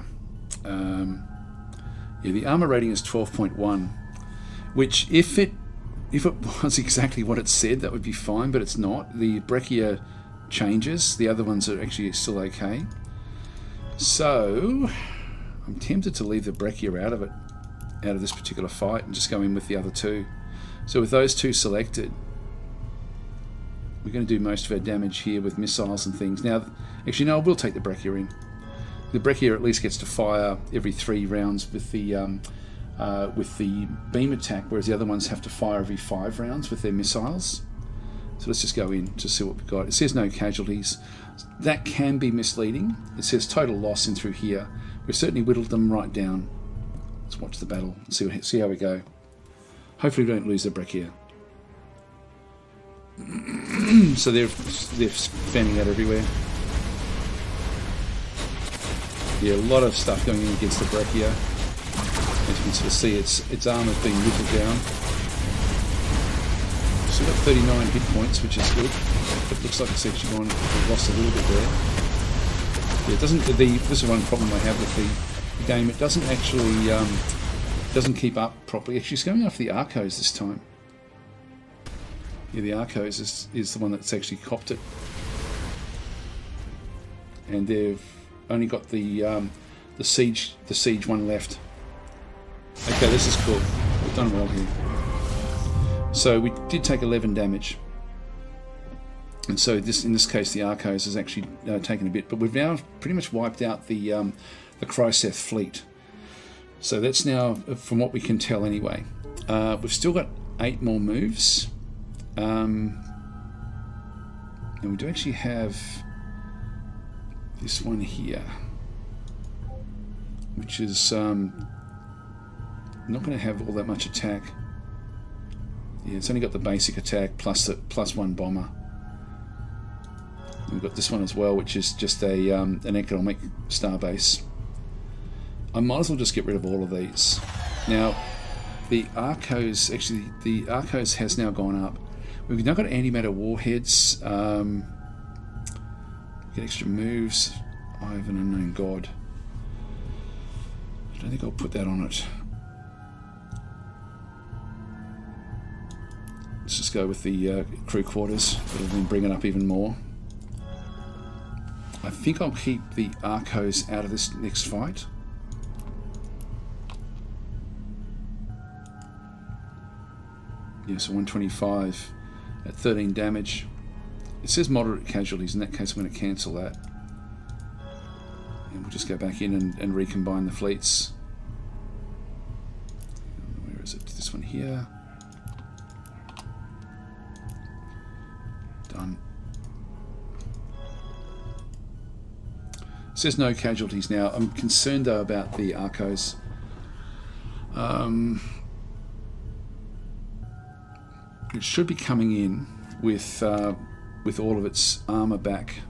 yeah, the armor rating is 12.1, which if it was exactly what it said, that would be fine, but it's not. The Brechia changes. The other ones are actually still okay. So I'm tempted to leave the Brechia out of this particular fight, and just go in with the other two. So with those two selected, we're going to do most of our damage here with missiles and things. Now, actually, no, we'll take the Brechia in. The Brechia at least gets to fire every 3 rounds with the beam attack, whereas the other ones have to fire every 5 rounds with their missiles. So let's just go in to see what we've got. It says no casualties. That can be misleading. It says total loss in through here. We've certainly whittled them right down. Let's watch the battle and see how we go. Hopefully we don't lose the Brechia. So they're fanning out everywhere. Yeah, a lot of stuff going in against the Brechia. As you can sort of see, its armor's being whittled down. Still got 39 hit points, which is good. It looks like it's actually lost a little bit there. Yeah, it doesn't. This is one problem I have with the game. It doesn't actually doesn't keep up properly. Actually, it's going after the Arcos this time. Yeah, the Arcos is the one that's actually copped it, and they've only got the siege one left. Okay, this is cool. We've done well here. So we did take 11 damage, and so in this case the Arcos has actually taken a bit, but we've now pretty much wiped out the Kryseth fleet. So that's now, from what we can tell anyway. We've still got 8 more moves, and we do actually have this one here, which is not going to have all that much attack. Yeah, it's only got the basic attack plus 1 bomber. We've got this one as well, which is just an economic starbase. I might as well just get rid of all of these. Now, the Arcos has now gone up. We've now got antimatter warheads. Get extra moves. I have an unknown god. I don't think I'll put that on it. Let's just go with the crew quarters. That'll then bring it up even more. I think I'll keep the Arcos out of this next fight. Yeah, so 125 at 13 damage. It says moderate casualties. In that case, I'm going to cancel that. And we'll just go back in and recombine the fleets. Where is it? This one here. Done. It says no casualties now. I'm concerned though about the Arcos. It should be coming in with all of its armor back.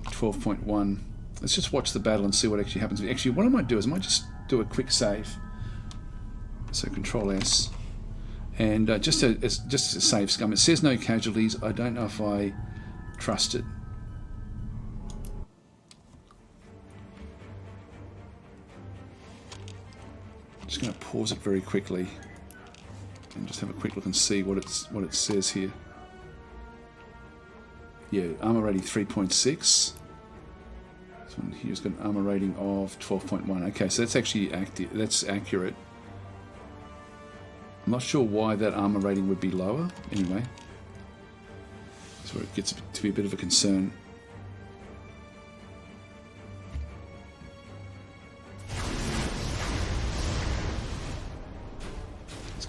12.1. Let's just watch the battle and see what actually happens. Actually, what I might do is I might just do a quick save. So Control S, and just a save scum. It says no casualties. I don't know if I trust it. Just going to pause it very quickly and just have a quick look and see what it says here. Yeah, armor rating 3.6. This one here's got an armor rating of 12.1. Okay, so that's actually active. That's accurate. I'm not sure why that armor rating would be lower. Anyway, that's where it gets to be a bit of a concern.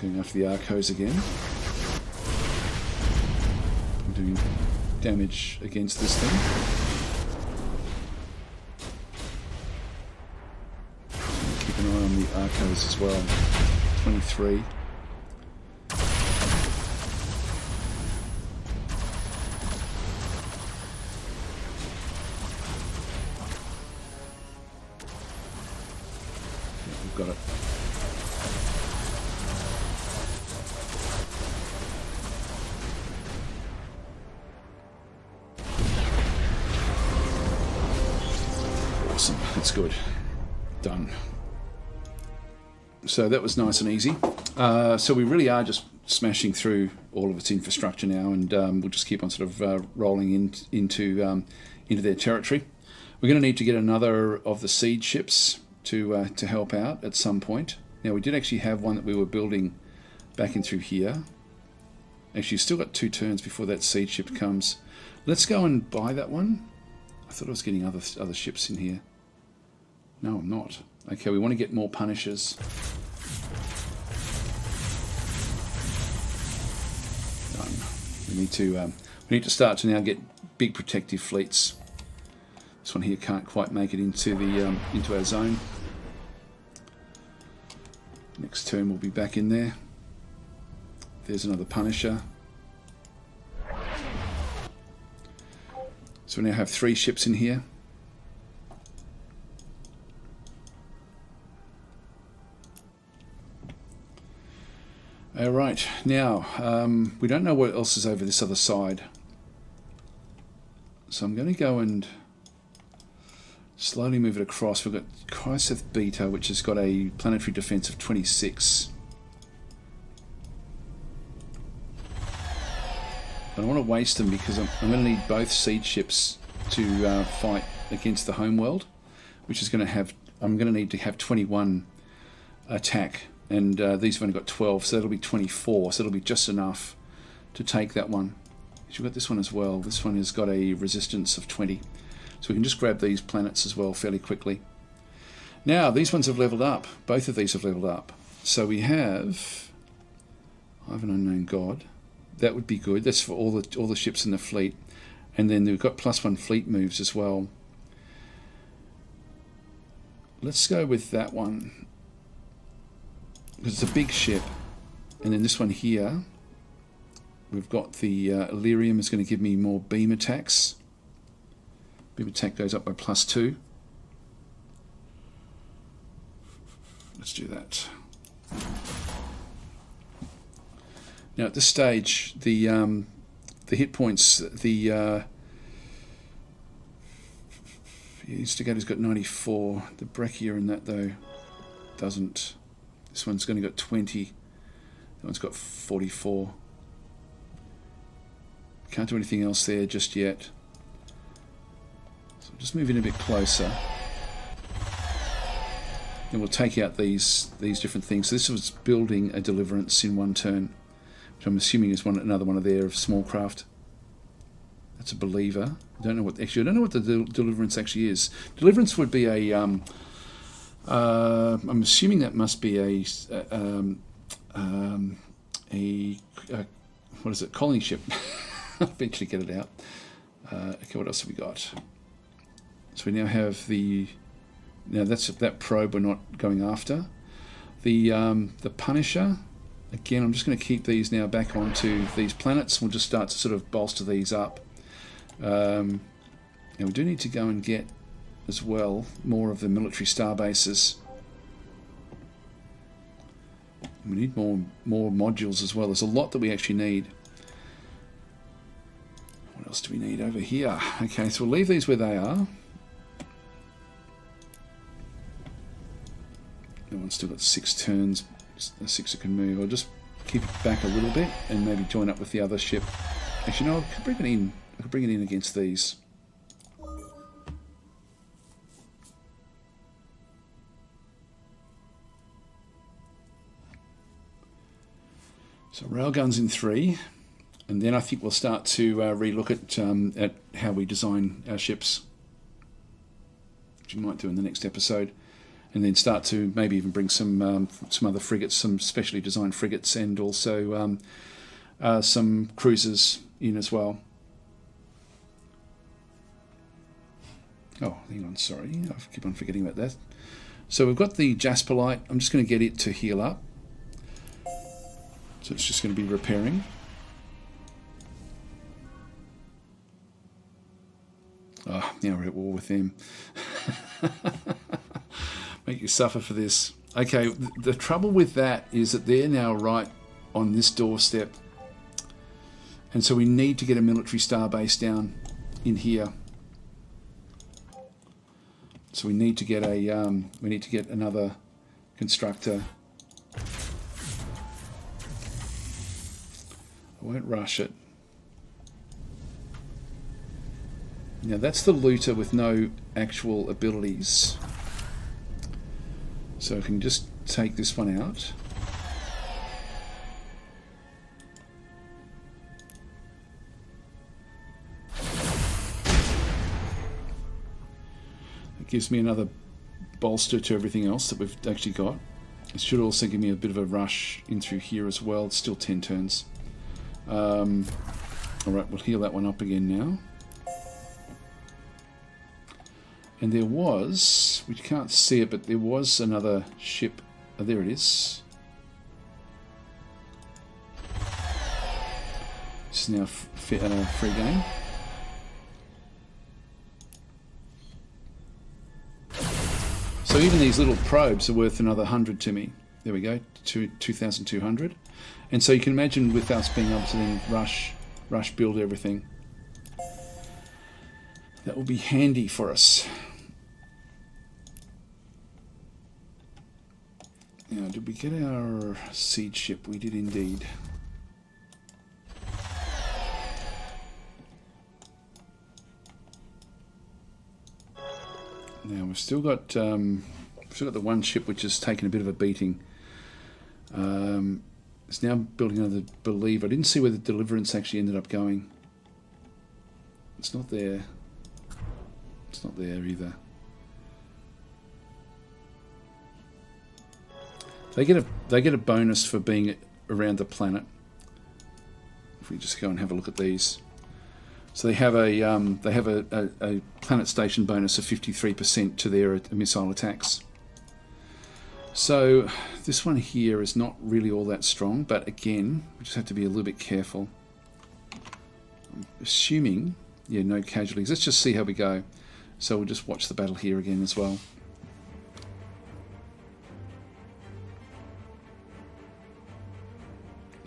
Going after the Arcos again. I'm doing damage against this thing. Keep an eye on the Arcos as well. 23. We've got it. Awesome, that's good. Done. So that was nice and easy. So we really are just smashing through all of its infrastructure now, and we'll just keep on sort of rolling into their territory. We're going to need to get another of the siege ships to help out at some point. Now we did actually have one that we were building back in through here. Actually, still got 2 turns before that siege ship comes. Let's go and buy that one. I thought I was getting other ships in here. No, I'm not. Okay, we want to get more Punishers. Done. We need to start to now get big protective fleets. This one here can't quite make it into the into our zone. Next turn we'll be back in there. There's another Punisher. So we now have 3 ships in here. Alright, now we don't know what else is over this other side. So I'm going to go and slowly move it across. We've got Kryseth Beta, which has got a planetary defense of 26. I don't want to waste them because I'm going to need both siege ships to fight against the homeworld, which is going to have, I'm going to need to have 21 attack, and these have only got 12, so that'll be 24, so it'll be just enough to take that one. You've got this one as well. This one has got a resistance of 20, so we can just grab these planets as well fairly quickly. Now these ones have leveled up. Both of these have leveled up. So we have I have an unknown god. That would be good. That's for all the ships in the fleet. And then we've got +1 fleet moves as well. Let's go with that one, because it's a big ship. And then this one here, we've got the Illyrium is going to give me more beam attacks. Beam attack goes up by +2. Let's do that. Now at this stage, the hit points, the Instigator's got 94. The Brachia in that though doesn't. This one's only got 20. That one's got 44. Can't do anything else there just yet. So just moving a bit closer. And we'll take out these different things. So this was building a Deliverance in 1 turn, which I'm assuming is another one of their small craft. That's a Believer. I don't know what the Deliverance actually is. Deliverance would be a I'm assuming that must be a what is it? Colony ship. I'll eventually get it out. Okay, what else have we got? So we now have that probe we're not going after. The Punisher. Again, I'm just going to keep these now back onto these planets. We'll just start to sort of bolster these up. And we do need to go and get as well more of the military star bases. We need more modules as well. There's a lot that we actually need. What else do we need over here? Okay, so we'll leave these where they are. That one's still got 6 turns. 6 it can move. I'll just keep it back a little bit and maybe join up with the other ship. Actually, no, I could bring it in. I could bring it in against these. So railguns in 3, and then I think we'll start to relook at how we design our ships, which we might do in the next episode. and then start to maybe even bring some other frigates, some specially designed frigates, and also some cruisers in as well. Oh, hang on, sorry, I keep on forgetting about that. So we've got the Jasper light. I'm just going to get it to heal up. So it's just going to be repairing. Oh, now we're at war with them. Make you suffer for this. Okay, the trouble with that is that they're now right on this doorstep. And so we need to get a military starbase down in here. So we need to get another constructor. I won't rush it. Now that's the looter with no actual abilities. So I can just take this one out. It gives me another bolster to everything else that we've actually got. It should also give me a bit of a rush in through here as well. It's still 10 turns. Alright, we'll heal that one up again now. And there was, we can't see it, but there was another ship. Oh, there it is. This is now free game. So even these little probes are worth another 100 to me. There we go, 2,200. And so you can imagine with us being able to then rush build everything. That will be handy for us. Now, did we get our siege ship? We did indeed. Now we've still got the one ship which has taken a bit of a beating. It's now building another Believer. I didn't see where the Deliverance actually ended up going. It's not there. It's not there either. They get a bonus for being around the planet. If we just go and have a look at these, so they have a planet station bonus of 53% to their missile attacks. So this one here is not really all that strong, but again, we just have to be a little bit careful. I'm assuming, yeah, no casualties. Let's just see how we go. So we'll just watch the battle here again as well.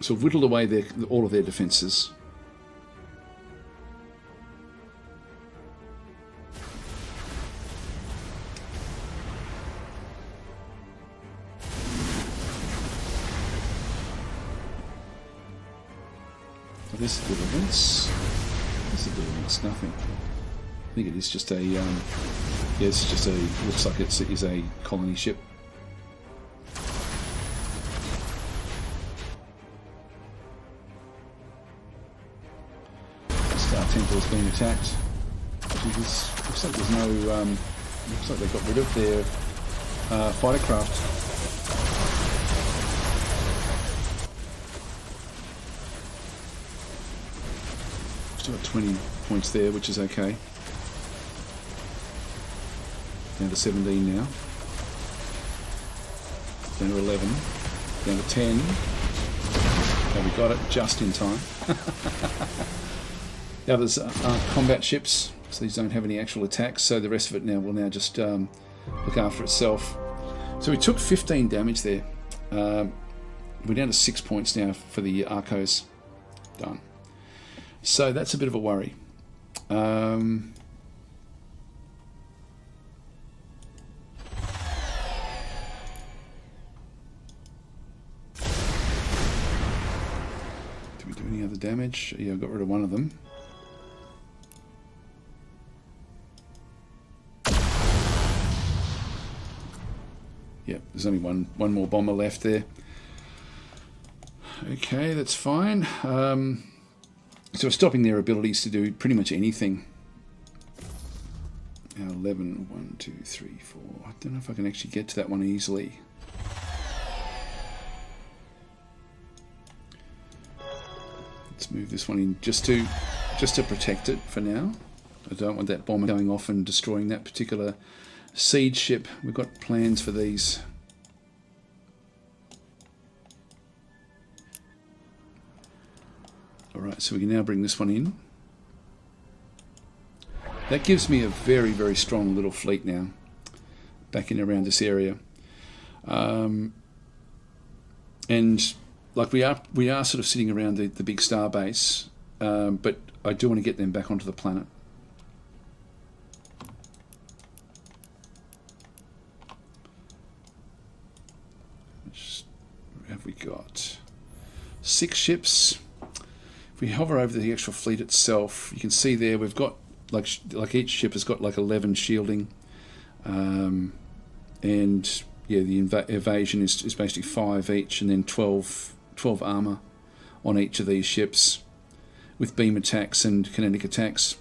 So we've whittled away all of their defences. This is Deliverance. This is Deliverance. Nothing. I think it is just a. Yeah, it's just a. Looks like it is a colony ship. Star Temple is being attacked. Looks like there's no. Looks like they got rid of their fighter craft. Still got 20 points there, which is okay. Down to 17 now. Down to 11. Down to 10. And we got it just in time. The others aren't combat ships, so these don't have any actual attacks, so the rest of it now will just look after itself. So we took 15 damage there. We're down to 6 points now for the Arcos. Done. So that's a bit of a worry. Do we do any other damage? Yeah, I got rid of one of them. Yep, there's only one more bomber left there. Okay, that's fine. So we're stopping their abilities to do pretty much anything. Now 11, 1, 2, 3, 4. I don't know if I can actually get to that one easily. Let's move this one in just to protect it for now. I don't want that bomber going off and destroying that particular siege ship. We've got plans for these. Alright, so we can now bring this one in. That gives me a very, very strong little fleet now, back in around this area. And like we are sort of sitting around the big star base, but I do want to get them back onto the planet. What have we got? 6 ships. If we hover over the actual fleet itself, you can see there we've got like each ship has got like 11 shielding, and yeah, the evasion is basically 5 each, and then 12 armor on each of these ships, with beam attacks and kinetic attacks.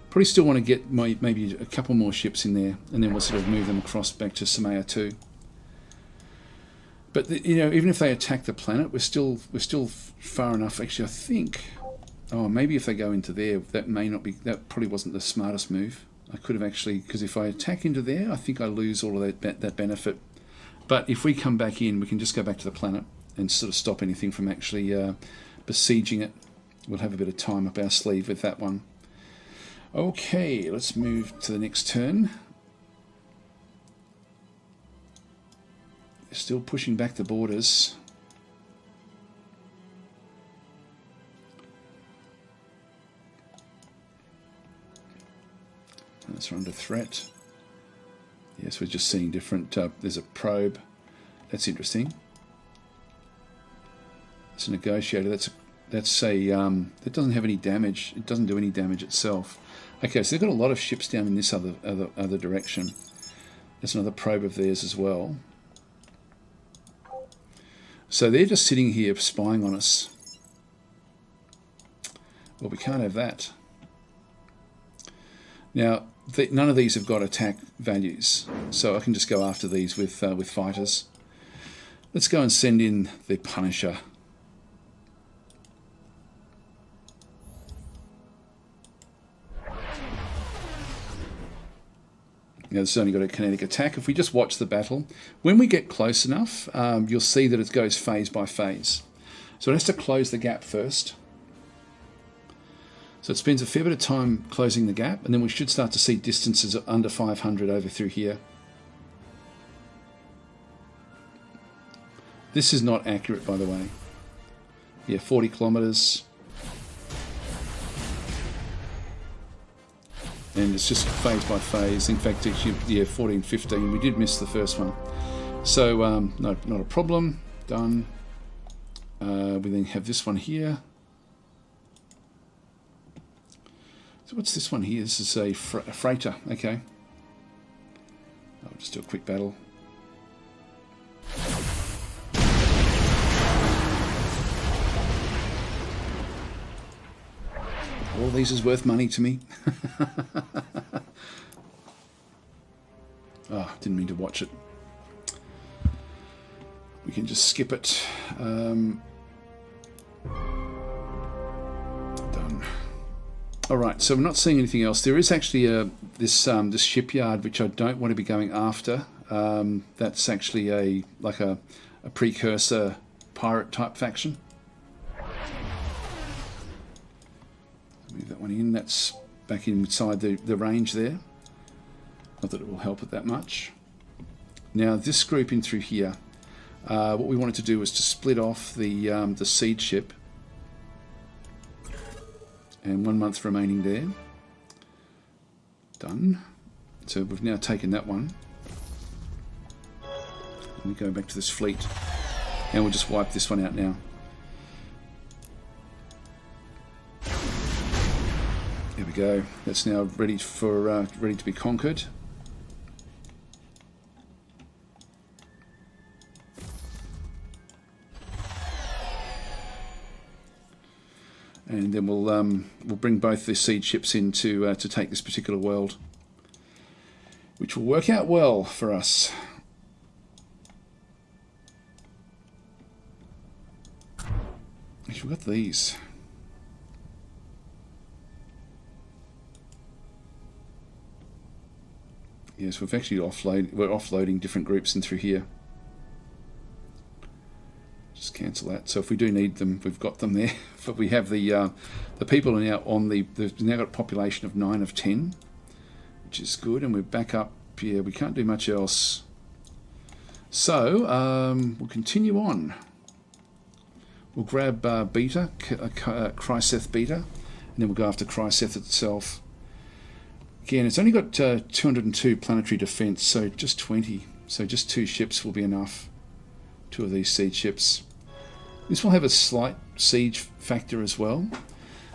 Probably still want to get maybe a couple more ships in there, and then we'll sort of move them across back to Samaya 2. But you know, even if they attack the planet, we're still far enough. Actually, I think. Oh, maybe if they go into there, that may not be. That probably wasn't the smartest move. I could have actually, because if I attack into there, I think I lose all of that benefit. But if we come back in, we can just go back to the planet and sort of stop anything from actually besieging it. We'll have a bit of time up our sleeve with that one. Okay, let's move to the next turn. Still pushing back the borders. Planets are under threat. Yes, we're just seeing different. There's a probe. That's interesting. It's a negotiator. That doesn't have any damage. It doesn't do any damage itself. Okay, so they've got a lot of ships down in this other direction. There's another probe of theirs as well. So they're just sitting here spying on us. Well, we can't have that. Now, none of these have got attack values, so I can just go after these with fighters. Let's go and send in the Punisher. Now, it's only got a kinetic attack. If we just watch the battle, when we get close enough, you'll see that it goes phase by phase. So it has to close the gap first. So it spends a fair bit of time closing the gap, and then we should start to see distances under 500 over through here. This is not accurate, by the way. Yeah, 40 kilometers. And it's just phase by phase. In fact, actually, yeah, 14, 15. We did miss the first one. So, no, not a problem. Done. We then have this one here. So what's this one here? This is a freighter. Okay. I'll just do a quick battle. All these is worth money to me. Oh, didn't mean to watch it. We can just skip it. Done. All right, so we're not seeing anything else. There is actually this shipyard which I don't want to be going after. That's actually like a precursor pirate type faction. Move that one in. That's back inside the range there. Not that it will help it that much. Now this group in through here, what we wanted to do was to split off the seed ship, and 1 month remaining there. Done. So we've now taken that one. Let me go back to this fleet, and we'll just wipe this one out now. There we go. That's now ready to be conquered. And then we'll bring both the seed ships in to take this particular world. which will work out well for us. Actually, we've got these. Yes, we're offloading different groups in through here. Just cancel that. So if we do need them, we've got them there. But we have the people are now on they've now got a population of 9 of 10, which is good, and we're back up. Yeah, we can't do much else. So we'll continue on. We'll grab Beta, Kryseth Beta, and then we'll go after Kryseth itself. Again, it's only got 202 planetary defense, so just 20. So just 2 ships will be enough. 2 of these siege ships. This will have a slight siege factor as well.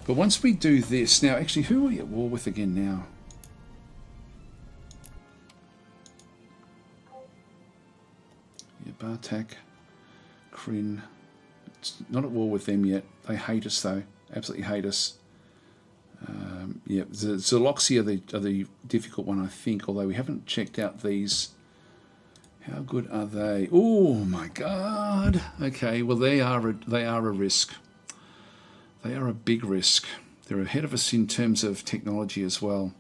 But once we do this, now actually, who are we at war with again now? Yeah, Bartak, Kryn. It's not at war with them yet. They hate us though. Absolutely hate us. Yeah, the Zoloxy are the difficult one, I think, although we haven't checked out these. How good are they? Oh my god. Okay, well they are a risk. They are a big risk. They're ahead of us in terms of technology as well.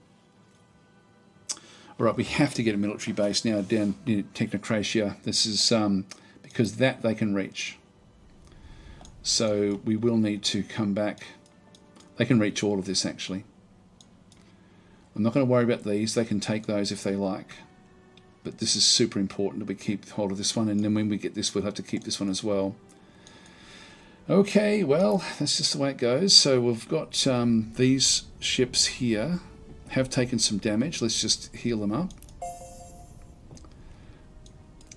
Alright, we have to get a military base now down near Technocratia. This is because that they can reach. So we will need to come back. They can reach all of this actually. I'm not going to worry about these. They can take those if they like. But this is super important that we keep hold of this one, and then when we get this, we'll have to keep this one as well. Okay, well, that's just the way it goes. So we've got these ships here have taken some damage. Let's just heal them up.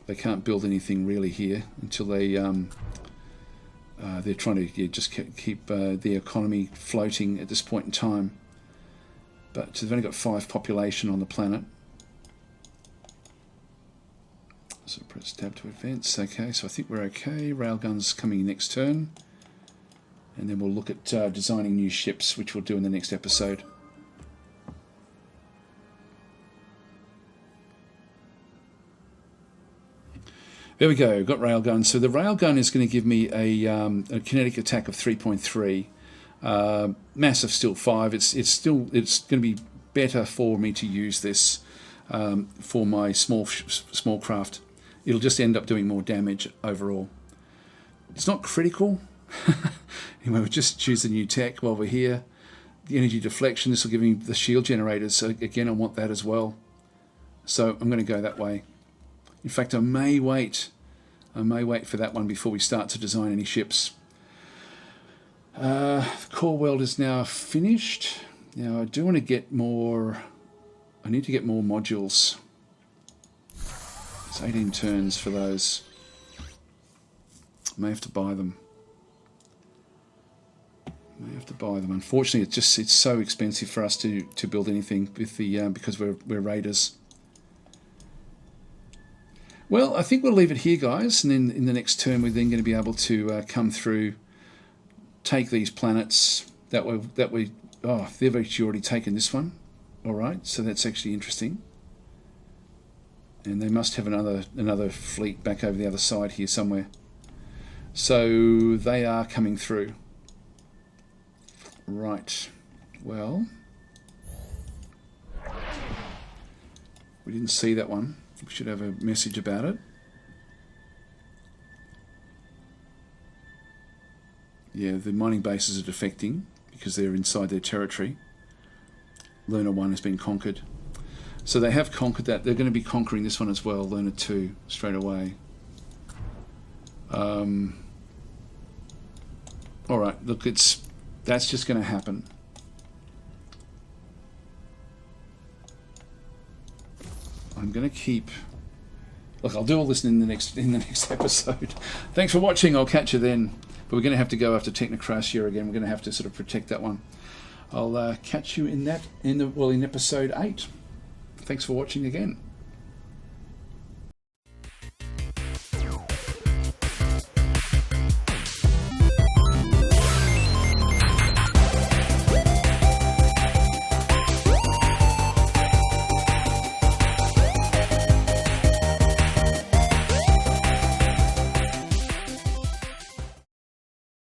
They can't build anything really here until they they're trying to just keep the economy floating at this point in time. But they've only got 5 population on the planet. So press tab to advance. Okay, so I think we're okay. Railguns coming next turn. And then we'll look at designing new ships, which we'll do in the next episode. There we go, got railgun. So the railgun is going to give me a kinetic attack of 3.3. Mass of still 5. It's going to be better for me to use this for my small craft. It'll just end up doing more damage overall. It's not critical. Anyway, we'll just choose the new tech while we're here. The energy deflection, this will give me the shield generators. So again, I want that as well. So I'm going to go that way. In fact, I may wait for that one before we start to design any ships. Core weld is now finished. Now I do want to get more. I need to get more modules. It's 18 turns for those. I may have to buy them. Unfortunately, it's so expensive for us to build anything with the because we're raiders. Well, I think we'll leave it here, guys, and then in the next turn we're then going to be able to come through, take these planets. They've actually already taken this one. All right, so that's actually interesting. And they must have another fleet back over the other side here somewhere. So they are coming through. Right. Well, we didn't see that one. We should have a message about it. Yeah, the mining bases are defecting because they're inside their territory. Learner 1 has been conquered. So they have conquered that. They're going to be conquering this one as well, Learner 2, straight away. Alright, look, that's just going to happen. I'm going to keep... Look, I'll do all this in the next episode. Thanks for watching. I'll catch you then. But we're going to have to go after Technocratia again. We're going to have to sort of protect that one. I'll catch you in episode 8. Thanks for watching again.